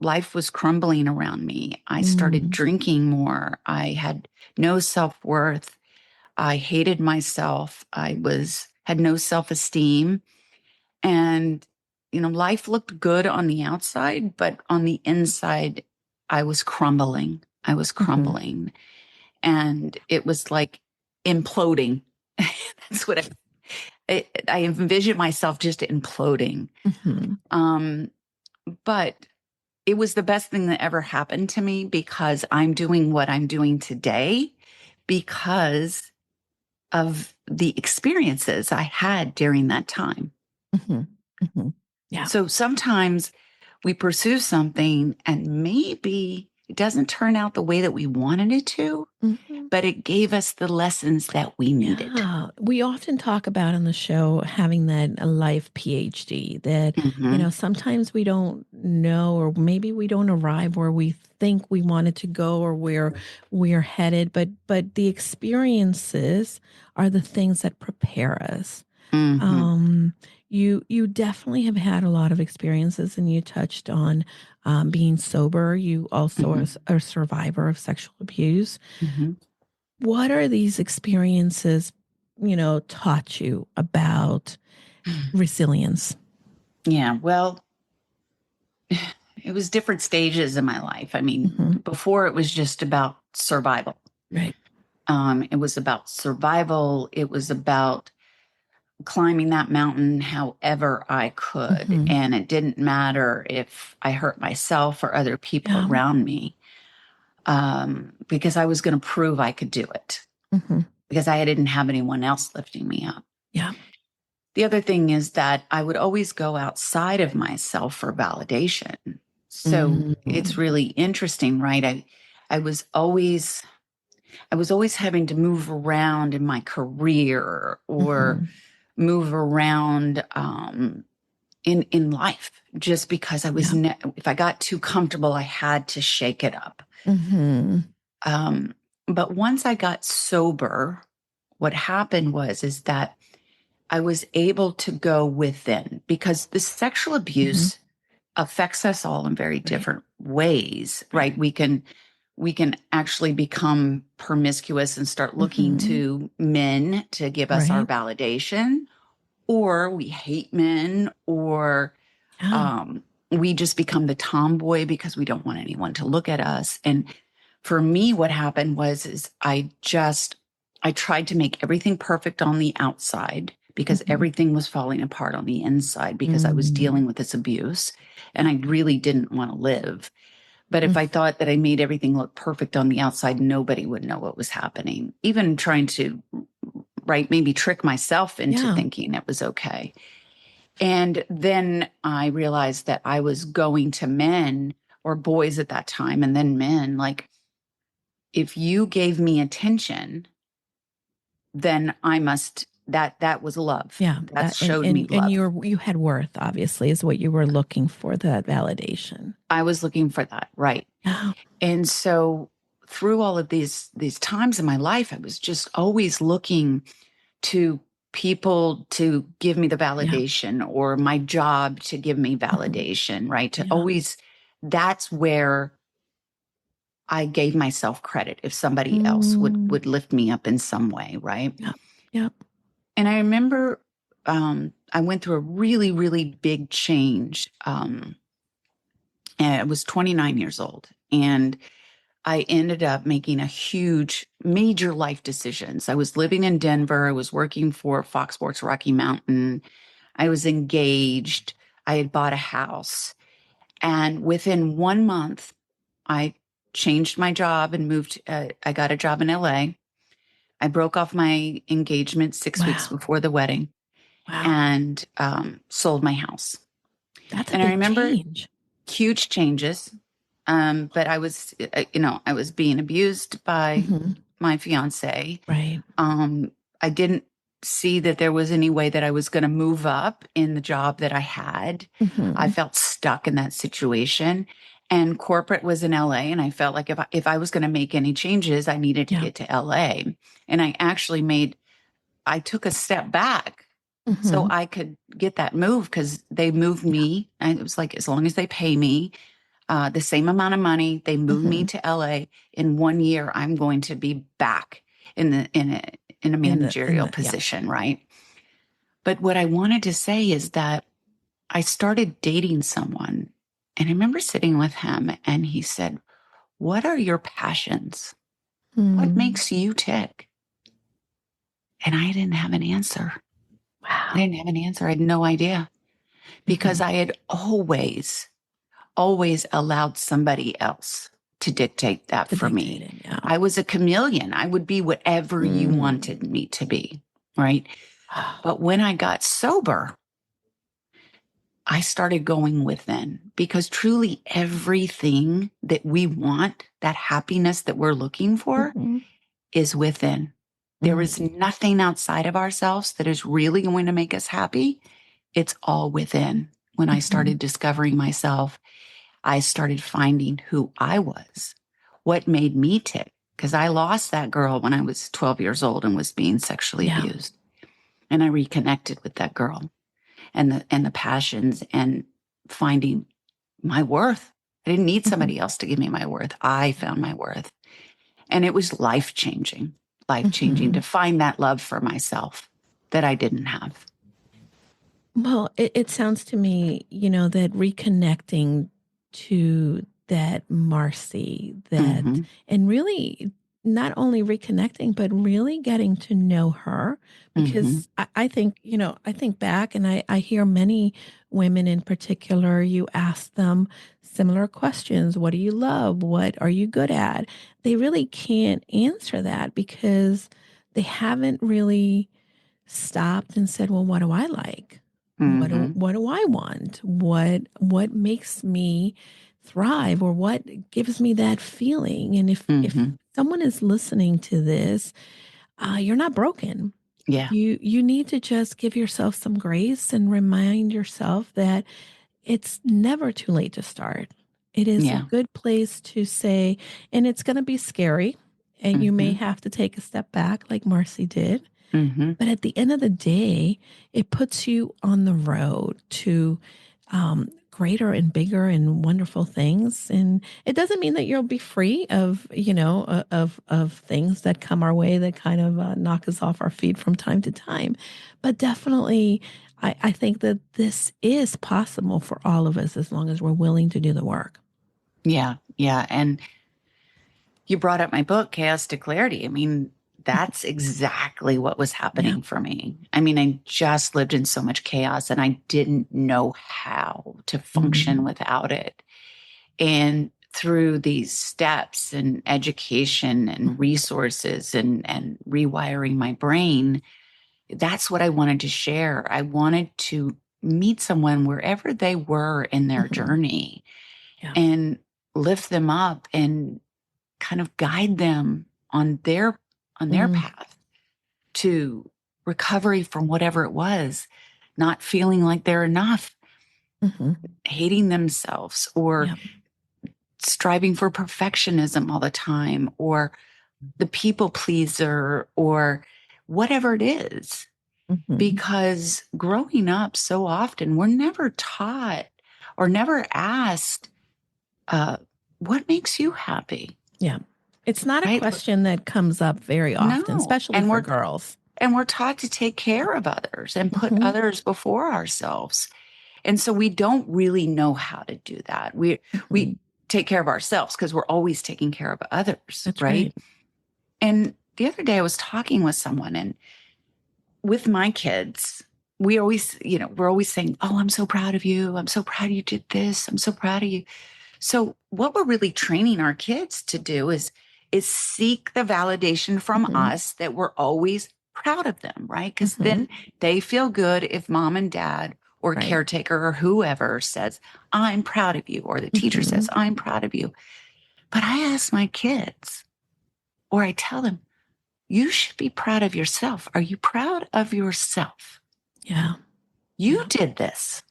Life was crumbling around me. I started drinking more. I had no self-worth. I hated myself. Had no self-esteem. And, life looked good on the outside, but on the inside, I was crumbling. I was crumbling. And it was like imploding. That's what I envisioned myself just imploding. But it was the best thing that ever happened to me because I'm doing what I'm doing today because of the experiences I had during that time. Yeah. So sometimes we pursue something and maybe it doesn't turn out the way that we wanted it to, but it gave us the lessons that we needed. Yeah. We often talk about on the show having that life PhD that, sometimes we don't know, or maybe we don't arrive where we think we wanted to go or where we're headed, but the experiences are the things that prepare us. You definitely have had a lot of experiences, and you touched on being sober. You also are a survivor of sexual abuse. What are these experiences, taught you about resilience? Yeah, well, it was different stages in my life. I mean, before it was just about survival. Right. It was about survival. It was about climbing that mountain however I could. Mm-hmm. And it didn't matter if I hurt myself or other people Yeah. around me, because I was going to prove I could do it, Mm-hmm. because I didn't have anyone else lifting me up. Yeah. The other thing is that I would always go outside of myself for validation. So it's Mm-hmm. really interesting, right? I was always having to move around in my career or move around in life, just because I was if I got too comfortable, I had to shake it up. Mm-hmm. But once I got sober, what happened is that I was able to go within, because the sexual abuse affects us all in very different ways, right? We can actually become promiscuous and start looking to men to give us our Right. validation, or we hate men, or we just become the tomboy because we don't want anyone to look at us. And for me, what happened is I tried to make everything perfect on the outside, because everything was falling apart on the inside, because I was dealing with this abuse and I really didn't want to live. But if I thought that I made everything look perfect on the outside, nobody would know what was happening. Even trying to, right, maybe trick myself into thinking it was okay. And then I realized that I was going to men, or boys at that time, and then men, like, if you gave me attention, then I must, that was love. Yeah. That showed me love. And you had worth, obviously, is what you were looking for, that validation. I was looking for that, right. Yeah. And so through all of these times in my life, I was just always looking to people to give me the validation, or my job to give me validation, right? To always, that's where I gave myself credit, if somebody else would lift me up in some way, right? Yeah. Yeah. And I remember I went through a really, really big change. And I was 29 years old, and I ended up making a huge, major life decisions. I was living in Denver. I was working for Fox Sports Rocky Mountain. I was engaged. I had bought a house. And within 1 month, I changed my job and moved. I got a job in LA. I broke off my engagement 6 weeks before the wedding, and sold my house. That's a And I big remember change. huge changes. But I was, I was being abused by my fiance. Right. I didn't see that there was any way that I was going to move up in the job that I had. I felt stuck in that situation. And corporate was in LA. And I felt like if I was going to make any changes, I needed to get to LA. And I took a step back so I could get that move, because they moved me. And it was like, as long as they pay me the same amount of money, they moved me to LA. In 1 year, I'm going to be back in a managerial position, right? But what I wanted to say is that I started dating someone, and I remember sitting with him, and he said, "What are your passions? What makes you tick?" And I didn't have an answer. Wow. I didn't have an answer. I had no idea, because I had always allowed somebody else to dictate that for me. I was a chameleon. I would be whatever you wanted me to be, right? But when I got sober, I started going within, because truly everything that we want, that happiness that we're looking for, is within. There is nothing outside of ourselves that is really going to make us happy. It's all within. When I started discovering myself, I started finding who I was, what made me tick, because I lost that girl when I was 12 years old and was being sexually abused. And I reconnected with that girl and the passions, and finding my worth. I didn't need somebody else to give me my worth. I found my worth. And it was life-changing to find that love for myself that I didn't have. Well, it sounds to me, that reconnecting to that Marci, and really not only reconnecting, but really getting to know her. Because I think, I think back and I hear many women in particular, you ask them similar questions. What do you love? What are you good at? They really can't answer that because they haven't really stopped and said, well, what do I like? What do I want? What makes me thrive, or what gives me that feeling? And if someone is listening to this, you're not broken. Yeah. You need to just give yourself some grace and remind yourself that it's never too late to start. It is a Yeah. good place to say, and it's going to be scary, and you may have to take a step back like Marci did. But at the end of the day, it puts you on the road to greater and bigger and wonderful things. And it doesn't mean that you'll be free of, of things that come our way that kind of knock us off our feet from time to time. But definitely, I think that this is possible for all of us as long as we're willing to do the work. Yeah. Yeah. And you brought up my book, Chaos to Clarity. I mean, that's exactly what was happening for me. I mean, I just lived in so much chaos and I didn't know how to function without it. And through these steps and education and resources and rewiring my brain, that's what I wanted to share. I wanted to meet someone wherever they were in their journey and lift them up and kind of guide them on their path to recovery from whatever it was, not feeling like they're enough, hating themselves, or striving for perfectionism all the time, or the people pleaser, or whatever it is. Because growing up so often, we're never taught or never asked, what makes you happy? Yeah. It's not a question that comes up very often, especially for girls. And we're taught to take care of others and put others before ourselves. And so we don't really know how to do that. We take care of ourselves because we're always taking care of others. That's right. And the other day I was talking with someone, and with my kids, we always, we're always saying, oh, I'm so proud of you. I'm so proud you did this. I'm so proud of you. So what we're really training our kids to do is seek the validation from us that we're always proud of them, right? Because then they feel good if mom and dad or caretaker or whoever says, I'm proud of you, or the teacher says, I'm proud of you. But I ask my kids, or I tell them, you should be proud of yourself. Are you proud of yourself? Yeah. You did this.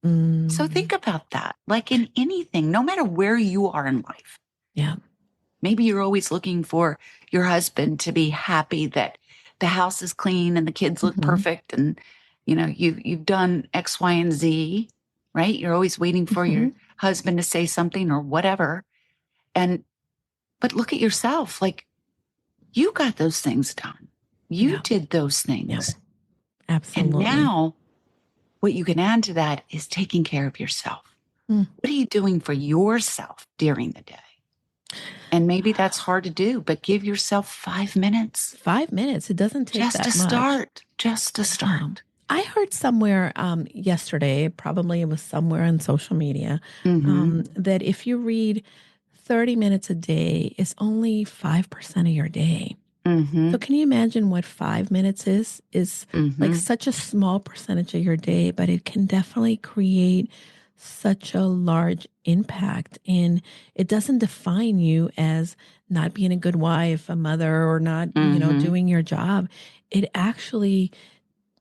So think about that. Like in anything, no matter where you are in life. Yeah. Maybe you're always looking for your husband to be happy that the house is clean and the kids look perfect, and you've done X, Y, and Z, right? You're always waiting for your husband to say something or whatever. But look at yourself. Like, you got those things done. You did those things. Yeah. Absolutely. And now what you can add to that is taking care of yourself. What are you doing for yourself during the day? And maybe that's hard to do, but give yourself 5 minutes. 5 minutes. It doesn't take that much. Just to start. I heard somewhere yesterday, probably it was somewhere on social media, that if you read 30 minutes a day, it's only 5% of your day. So can you imagine what 5 minutes is? Is like such a small percentage of your day, but it can definitely create such a large impact. And it doesn't define you as not being a good wife, a mother, or not, doing your job. It actually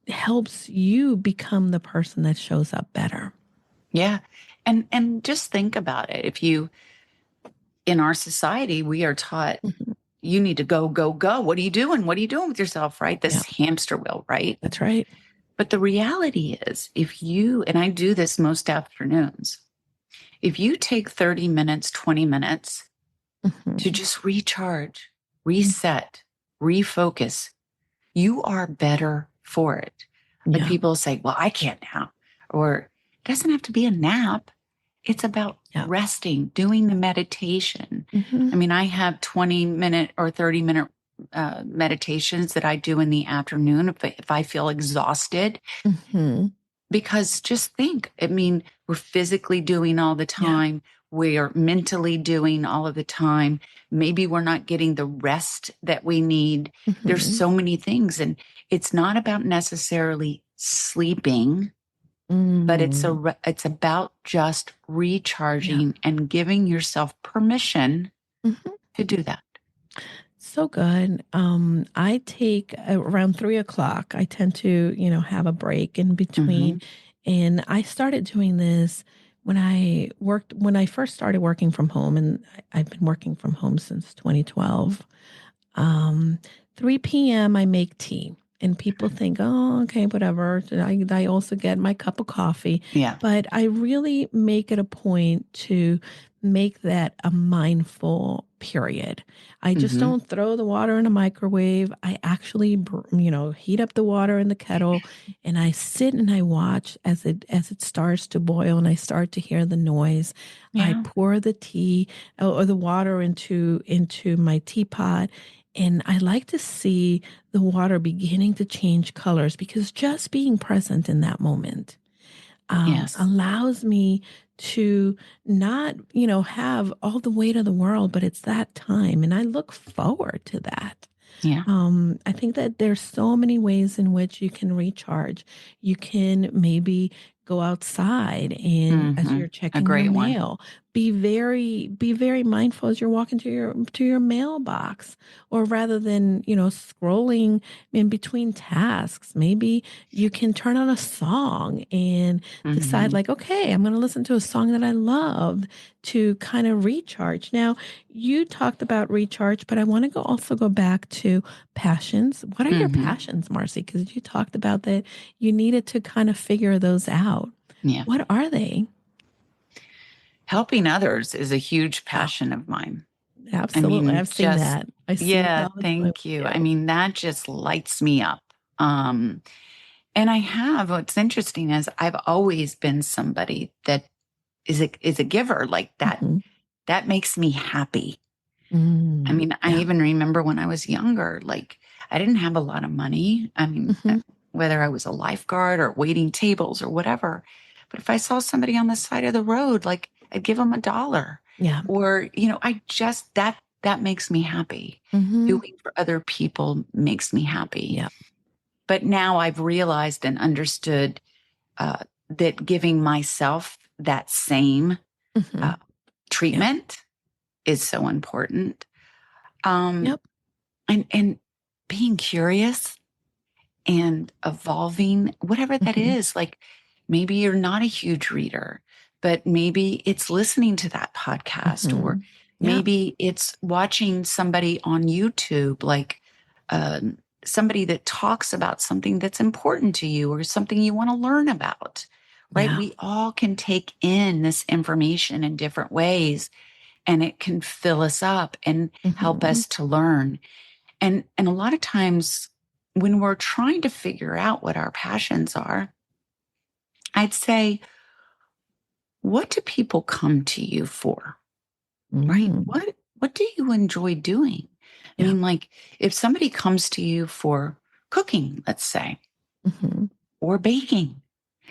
helps you become the person that shows up better. Yeah. And just think about it. In our society, we are taught, you need to go, go, go. What are you doing? What are you doing with yourself? Right? This hamster wheel, right? That's right. But the reality is, and I do this most afternoons, if you take 30 minutes, 20 minutes to just recharge, reset, refocus, you are better for it. Like people say, well, I can't nap, or it doesn't have to be a nap. It's about Yeah. resting, doing the meditation. Mm-hmm. I mean, I have 20-minute or 30-minute meditations that I do in the afternoon if I feel exhausted. Mm-hmm. Because just think, I mean, we're physically doing all the Yeah. time. We're mentally doing all of the time. Maybe we're not getting the rest that we need. There's Mm-hmm. so many things. And it's not about necessarily sleeping, but it's about just recharging and giving yourself permission Mm-hmm. to do that. So good. I take around 3 o'clock. I tend to, have a break in between. And I started doing this when I first started working from home, and I've been working from home since 2012. 3 p.m. I make tea. And people think, oh, okay, whatever. I also get my cup of coffee. Yeah. But I really make it a point to make that a mindful period. I just don't throw the water in a microwave. I actually, heat up the water in the kettle, and I sit and I watch as it starts to boil, and I start to hear the noise. I Yeah. pour the tea or the water into my teapot. And I like to see the water beginning to change colors, because just being present in that moment Yes. allows me to not, have all the weight of the world, but it's that time. And I look forward to that. Yeah. I think that there's so many ways in which you can recharge. You can maybe go outside and as you're A checking your great one. mail, be very mindful as you're walking to your mailbox, or rather than, scrolling in between tasks. Maybe you can turn on a song and decide like, okay, I'm going to listen to a song that I love to kind of recharge. Now, you talked about recharge, but I want to also go back to passions. What are your passions, Marci? Because you talked about that you needed to kind of figure those out. Yeah. What are they? Helping others is a huge passion of mine. Absolutely. I've seen that. I see it all the time. Thank you. I mean, that just lights me up. And what's interesting is I've always been somebody that is a giver like that. That makes me happy. I mean, I even remember when I was younger, like I didn't have a lot of money. I mean, whether I was a lifeguard or waiting tables or whatever, but if I saw somebody on the side of the road, like I'd give them $1. Yeah. Or, I just, that makes me happy. Doing for other people makes me happy. Yeah. But now I've realized and understood that giving myself that same treatment is so important. And being curious and evolving, whatever that is, like maybe you're not a huge reader, but maybe it's listening to that podcast, or maybe it's watching somebody on YouTube, like somebody that talks about something that's important to you or something you want to learn about, right? Yeah. We all can take in this information in different ways, and it can fill us up and help us to learn. And a lot of times when we're trying to figure out what our passions are, I'd say, what do people come to you for? Right? What do you enjoy doing? I mean, like if somebody comes to you for cooking, let's say, or baking.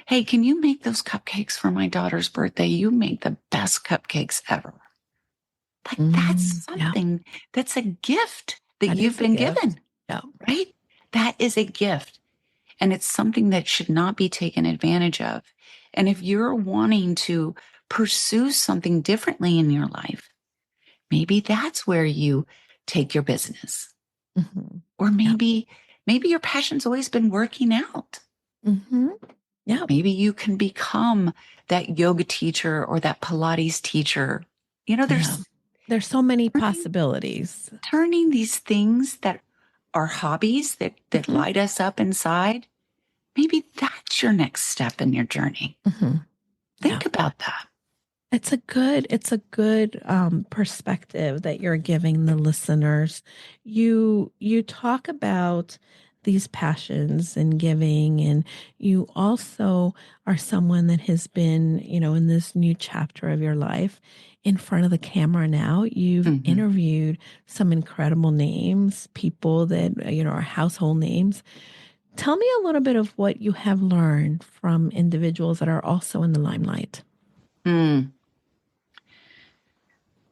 Hey, can you make those cupcakes for my daughter's birthday? You make the best cupcakes ever. Like that's something that's a gift that you've been given, right? That is a gift. And it's something that should not be taken advantage of. And if you're wanting to pursue something differently in your life, maybe that's where you take your business. Or maybe your passion's always been working out. Yeah. Maybe you can become that yoga teacher or that Pilates teacher. There's so many possibilities. Turning these things that are hobbies that light us up inside, maybe that's your next step in your journey. Think about that. It's a good perspective that you're giving the listeners. You talk about these passions and giving. And you also are someone that has been, in this new chapter of your life in front of the camera now. You've interviewed some incredible names, people that, are household names. Tell me a little bit of what you have learned from individuals that are also in the limelight.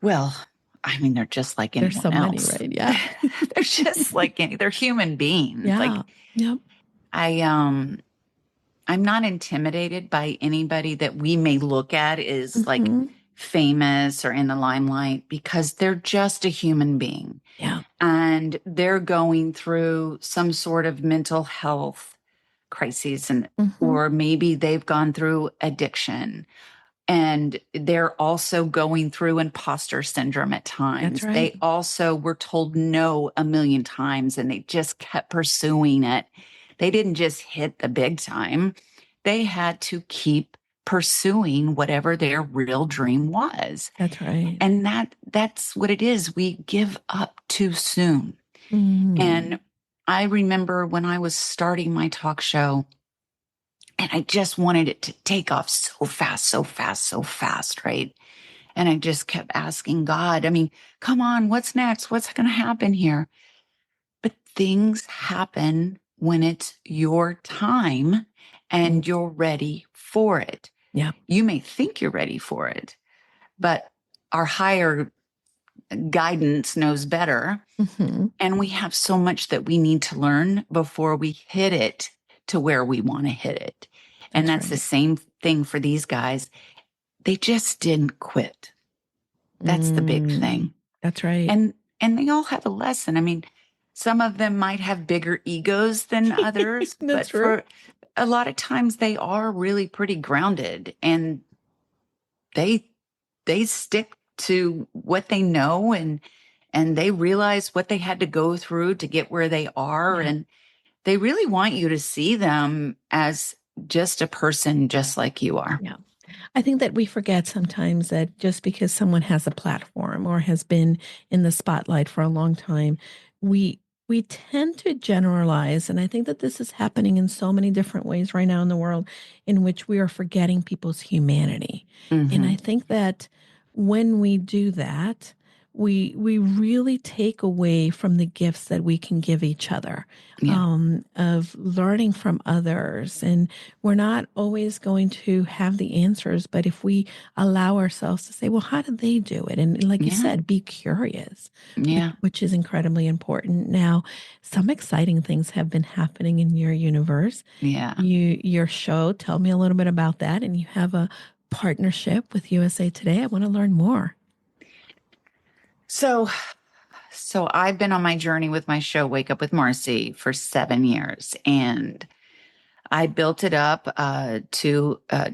Well, I mean, they're just like anyone There's so else. many, right? Yeah. They're just like they're human beings. Yeah. Like Yep. I'm not intimidated by anybody that we may look at as like famous or in the limelight, because they're just a human being. Yeah. And they're going through some sort of mental health crises, and or maybe they've gone through addiction. And they're also going through imposter syndrome at times. That's right. They also were told no a million times, and they just kept pursuing it. They didn't just hit the big time. They had to keep pursuing whatever their real dream was. That's right. And that's what it is. We give up too soon. And I remember when I was starting my talk show, and I just wanted it to take off so fast, so fast, so fast, right? And I just kept asking God, I mean, come on, what's next? What's going to happen here? But things happen when it's your time and you're ready for it. Yeah. You may think you're ready for it, but our higher guidance knows better. And we have so much that we need to learn before we hit it to where we want to hit it. And that's the same thing for these guys. They just didn't quit. That's the big thing. That's right. And they all have a lesson. I mean, some of them might have bigger egos than others, but for a lot of times they are really pretty grounded, and they stick to what they know, and they realize what they had to go through to get where they are. And they really want you to see them as just a person just like you are. Yeah. I think that we forget sometimes that just because someone has a platform or has been in the spotlight for a long time, we tend to generalize. And I think that this is happening in so many different ways right now in the world, in which we are forgetting people's humanity. And I think that when we do that, we really take away from the gifts that we can give each other, of learning from others. And we're not always going to have the answers, but if we allow ourselves to say, well, how did they do it? And like you said, be curious, which is incredibly important. Now, some exciting things have been happening in your universe. Yeah. Your show, tell me a little bit about that. And you have a partnership with USA Today. I want to learn more. So I've been on my journey with my show, Wake Up with Marci, for 7 years, and I built it up to a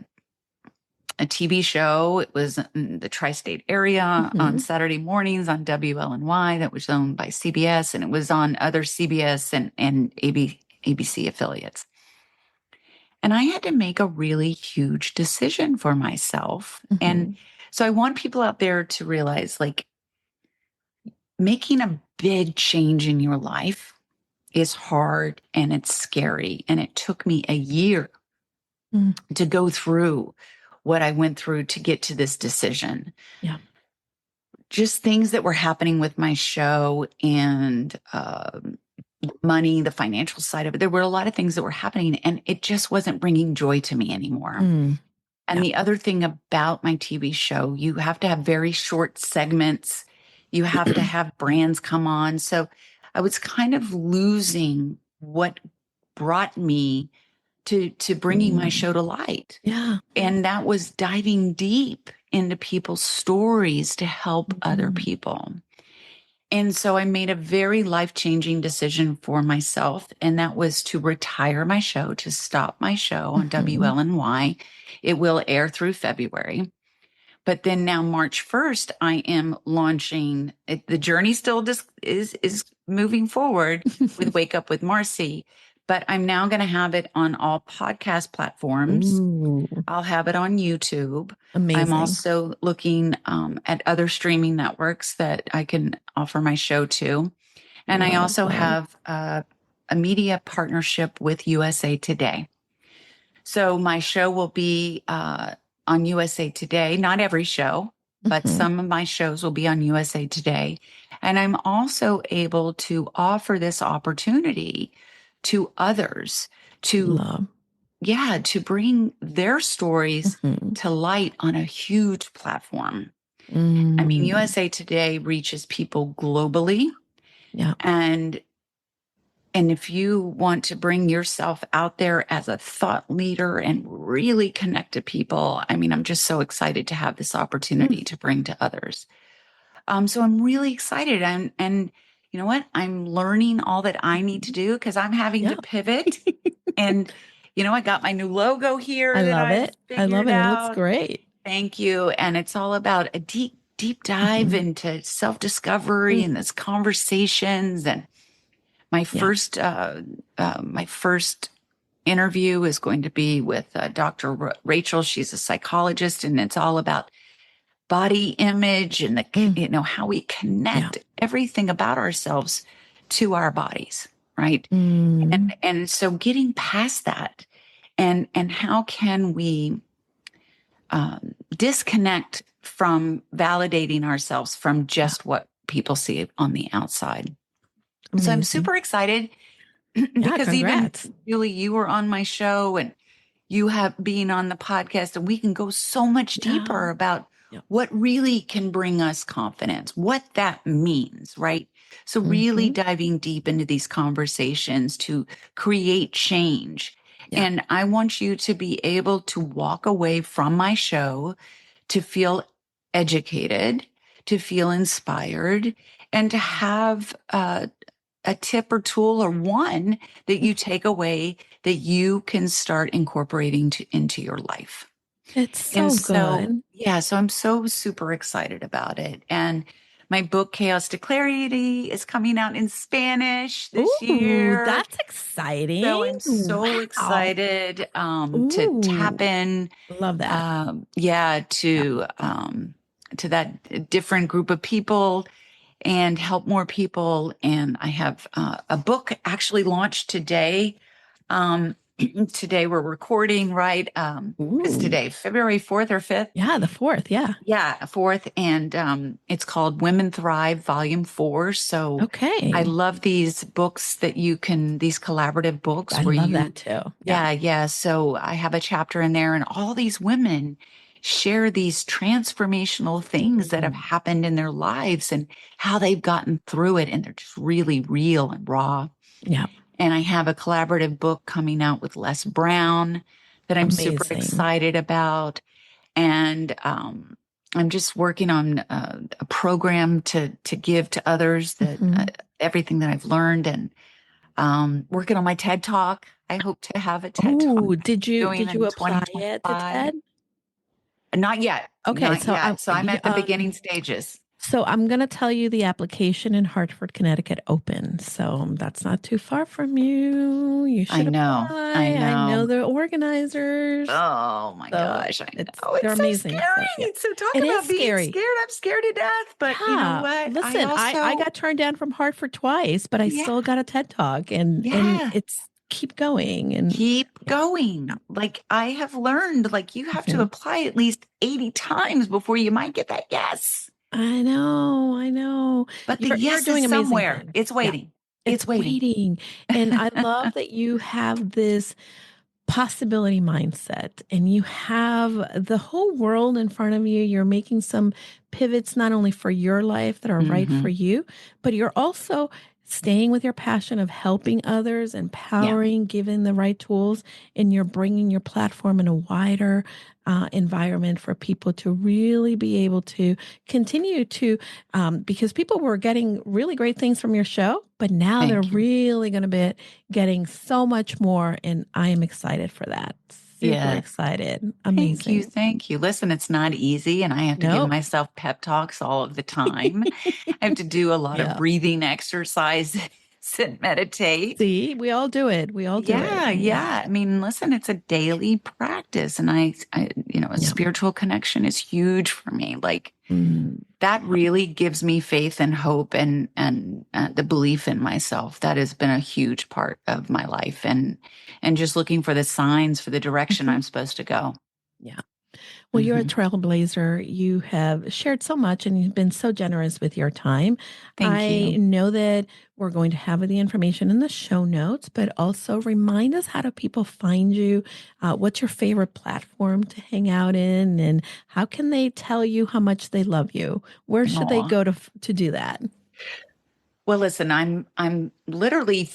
TV show. It was in the tri-state area on Saturday mornings on WLNY, that was owned by CBS, and it was on other CBS and ABC affiliates. And I had to make a really huge decision for myself. And so I want people out there to realize, like, making a big change in your life is hard and it's scary. And it took me a year to go through what I went through to get to this decision. Yeah. Just things that were happening with my show and money, the financial side of it. There were a lot of things that were happening, and it just wasn't bringing joy to me anymore. And the other thing about my TV show, you have to have very short segments. You have to have brands come on. So I was kind of losing what brought me to bringing my show to light. Yeah. And that was diving deep into people's stories to help other people. And so I made a very life-changing decision for myself, and that was to retire my show, to stop my show on WLNY. It will air through February. But then now March 1st, I am launching, the journey still is moving forward with Wake Up with Marci, but I'm now going to have it on all podcast platforms. I'll have it on YouTube. Amazing. I'm also looking at other streaming networks that I can offer my show to. And I also have a media partnership with USA Today. So my show will be on USA Today, not every show, but some of my shows will be on USA Today. And I'm also able to offer this opportunity to others to, to bring their stories to light on a huge platform. I mean, USA Today reaches people globally. Yeah. And if you want to bring yourself out there as a thought leader and really connect to people, I mean, I'm just so excited to have this opportunity to bring to others. So I'm really excited. And you know what? I'm learning all that I need to do because I'm having to pivot. And, I got my new logo here. I that love I've it. I love figured it. It out. looks great. Thank you. And it's all about a deep dive into self-discovery and this conversations. And my first interview is going to be with Dr. Rachel. She's a psychologist, and it's all about body image and how we connect everything about ourselves to our bodies, right? And so getting past that, and how can we disconnect from validating ourselves from just what people see on the outside. Amazing. So I'm super excited because congrats. even Julie, you were on my show and you have been on the podcast, and we can go so much deeper about what really can bring us confidence, what that means, right? So really diving deep into these conversations to create change. And I want you to be able to walk away from my show to feel educated, to feel inspired, and to have a tip or tool or one that you take away that you can start incorporating into your life. It's so good. So I'm so super excited about it. And my book, Chaos to Clarity, is coming out in Spanish this year. That's exciting. So I'm so excited to tap in. Love that. To that different group of people and help more people. And I have a book actually launched today. Today we're recording, right? It's today, February 4th or 5th? Yeah, the 4th. Yeah. Yeah, 4th. And it's called Women Thrive, Volume 4. So I love these books these collaborative books. I love that too. Yeah. So I have a chapter in there, and all these women share these transformational things that have happened in their lives and how they've gotten through it. And they're just really real and raw. Yeah. And I have a collaborative book coming out with Les Brown that I'm super excited about. And I'm just working on a program to give to others that everything that I've learned, and working on my TED Talk. I hope to have a TED Talk. Did you apply it to TED? Not yet. Okay. Not yet. So I'm at the beginning stages. So I'm going to tell you the application in Hartford, Connecticut open. So that's not too far from you. You should apply. I know the organizers. Oh my gosh. I know. They're so amazing. Scary. So talk about being scared. I'm scared to death. But you know what? Listen, I got turned down from Hartford twice, but I still got a TED Talk, and it's keep going and keep going. Like I have learned, like you have to apply at least 80 times before you might get that yes. I know. But the yes is somewhere. It's waiting. It's waiting. And I love that you have this possibility mindset, and you have the whole world in front of you. You're making some pivots, not only for your life that are right for you, but you're also staying with your passion of helping others, empowering, giving the right tools, and you're bringing your platform in a wider environment for people to really be able to continue to, because people were getting really great things from your show, but now they're really going to be getting so much more. And I am excited for that. Super excited. Amazing. Thank you. Listen, it's not easy, and I have to give myself pep talks all of the time. I have to do a lot of breathing exercises and meditate. See, we all do it. We all do it. Yeah. I mean, listen, it's a daily practice, and a Yeah. spiritual connection is huge for me. Like Mm. that really gives me faith and hope, and the belief in myself. That has been a huge part of my life, and just looking for the signs for the direction Mhm. I'm supposed to go. Yeah. Well, you're a Mhm. trailblazer. You have shared so much and you've been so generous with your time. Thank I you. know that we're going to have the information in the show notes, but also remind us, how do people find you? What's your favorite platform to hang out in? And how can they tell you how much they love you? Where should they Aw. go to do that? Well, listen, I'm literally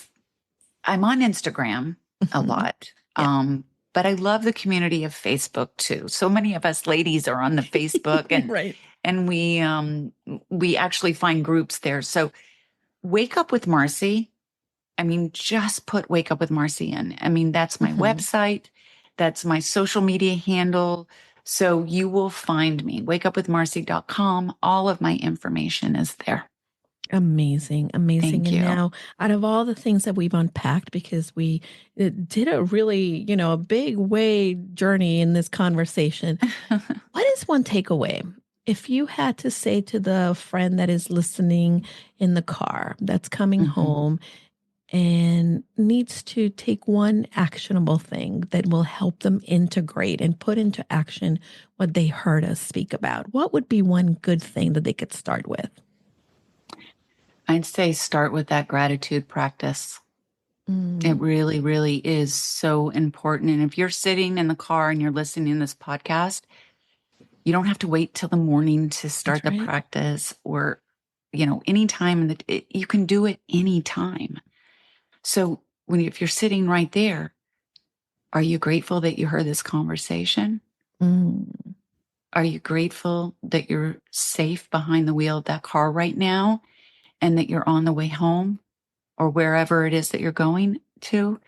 I'm on Instagram a Mhm. lot. Yeah. But I love the community of Facebook too. So many of us ladies are on the Facebook, Right. and we actually find groups there. So Wake Up with Marci. I mean, just put Wake Up with Marci in. I mean, that's my Mhm. website. That's my social media handle. So you will find me. wakeupwithmarci.com. All of my information is there. Amazing, amazing. Thank And you. now, out of all the things that we've unpacked, because we did a really, a big way journey in this conversation, what is one takeaway? If you had to say to the friend that is listening in the car, that's coming Mhm. home and needs to take one actionable thing that will help them integrate and put into action what they heard us speak about, what would be one good thing that they could start with? I'd say start with that gratitude practice. It Mm, really, really is so important. And if you're sitting in the car and you're listening to this podcast, you don't have to wait till the morning to start that's the right. practice, or, anytime you can do it anytime. So if you're sitting right there, are you grateful that you heard this conversation? Mm. Are you grateful that you're safe behind the wheel of that car right now, and that you're on the way home or wherever it is that you're going to?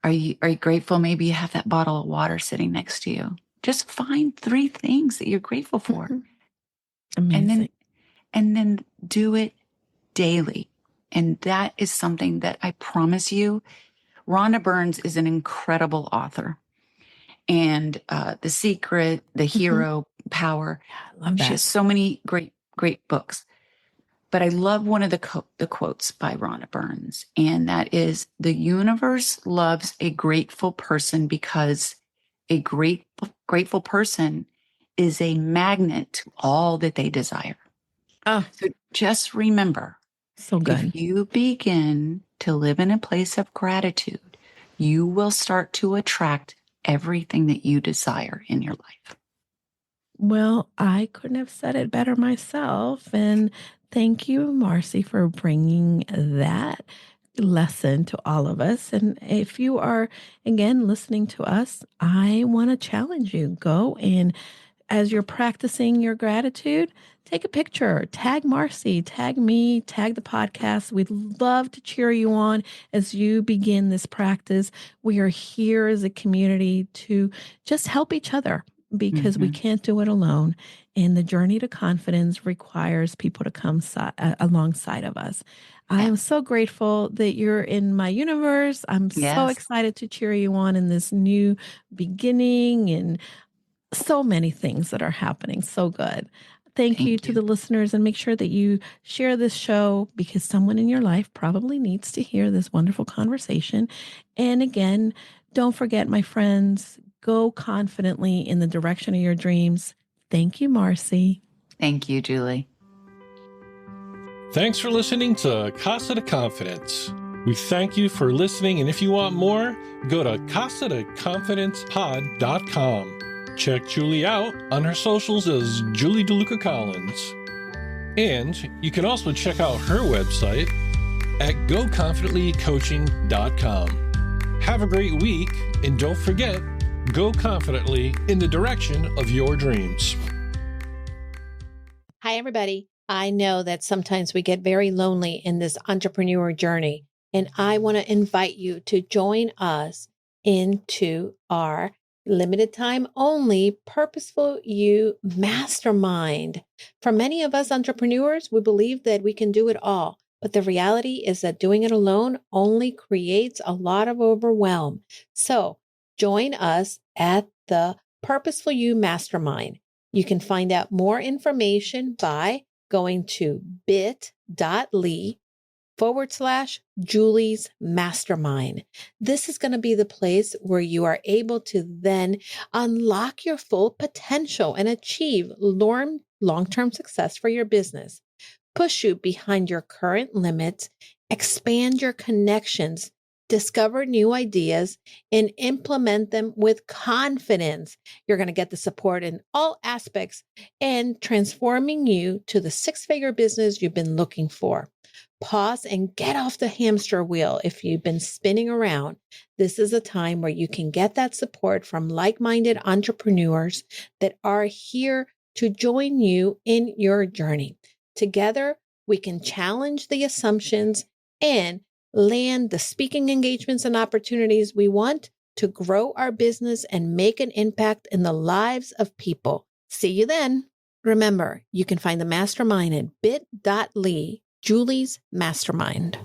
Are you grateful maybe you have that bottle of water sitting next to you? Just find 3 things that you're grateful for, Mhm. and then Amazing. do it daily. And that is something that I promise you, Rhonda Burns is an incredible author. And The Secret, The Mhm. Hero, Power. I love She that. has so many great, great books. But I love one of the quotes by Rhonda Burns, and that is, "The universe loves a grateful person because a grateful person is a magnet to all that they desire." Oh, So just remember, so good. if you begin to live in a place of gratitude, you will start to attract everything that you desire in your life. Well, I couldn't have said it better myself. And thank you, Marcy, for bringing that lesson to all of us. And if you are, again, listening to us, I want to challenge you. Go and, as you're practicing your gratitude, take a picture, tag Marcy, tag me, tag the podcast. We'd love to cheer you on as you begin this practice. We are here as a community to just help each other, because we Mhm. can't do it alone. And the journey to confidence requires people to come alongside of us. I Yeah. am so grateful that you're in my universe. I'm so Yes. excited to cheer you on in this new beginning, and so many things that are happening. So good. Thank you Thank to you. the listeners, and make sure that you share this show, because someone in your life probably needs to hear this wonderful conversation. And again, don't forget, my friends, go confidently in the direction of your dreams. Thank you, Marcy. Thank you, Julie. Thanks for listening to Casa De Confidence. We thank you for listening, and if you want more, go to casadeconfidencepod.com. Check Julie out on her socials as Julie DeLucca-Collins. And you can also check out her website at goconfidentlycoaching.com. Have a great week, and don't forget, go confidently in the direction of your dreams. Hi, everybody. I know that sometimes we get very lonely in this entrepreneur journey, and I want to invite you to join us into our limited time only Purposeful You Mastermind. For many of us entrepreneurs, we believe that we can do it all. But the reality is that doing it alone only creates a lot of overwhelm. So join us at the Purposeful You Mastermind. You can find out more information by going to bit.ly/Julie's Mastermind. This is going to be the place where you are able to then unlock your full potential and achieve long-term success for your business, push you behind your current limits, expand your connections, discover new ideas, and implement them with confidence. You're going to get the support in all aspects and transforming you to the six-figure business you've been looking for. Pause and get off the hamster wheel if you've been spinning around. This is a time where you can get that support from like-minded entrepreneurs that are here to join you in your journey. Together, we can challenge the assumptions and land the speaking engagements and opportunities we want to grow our business and make an impact in the lives of people. See you then. Remember, you can find the mastermind at bit.ly, Julie's Mastermind.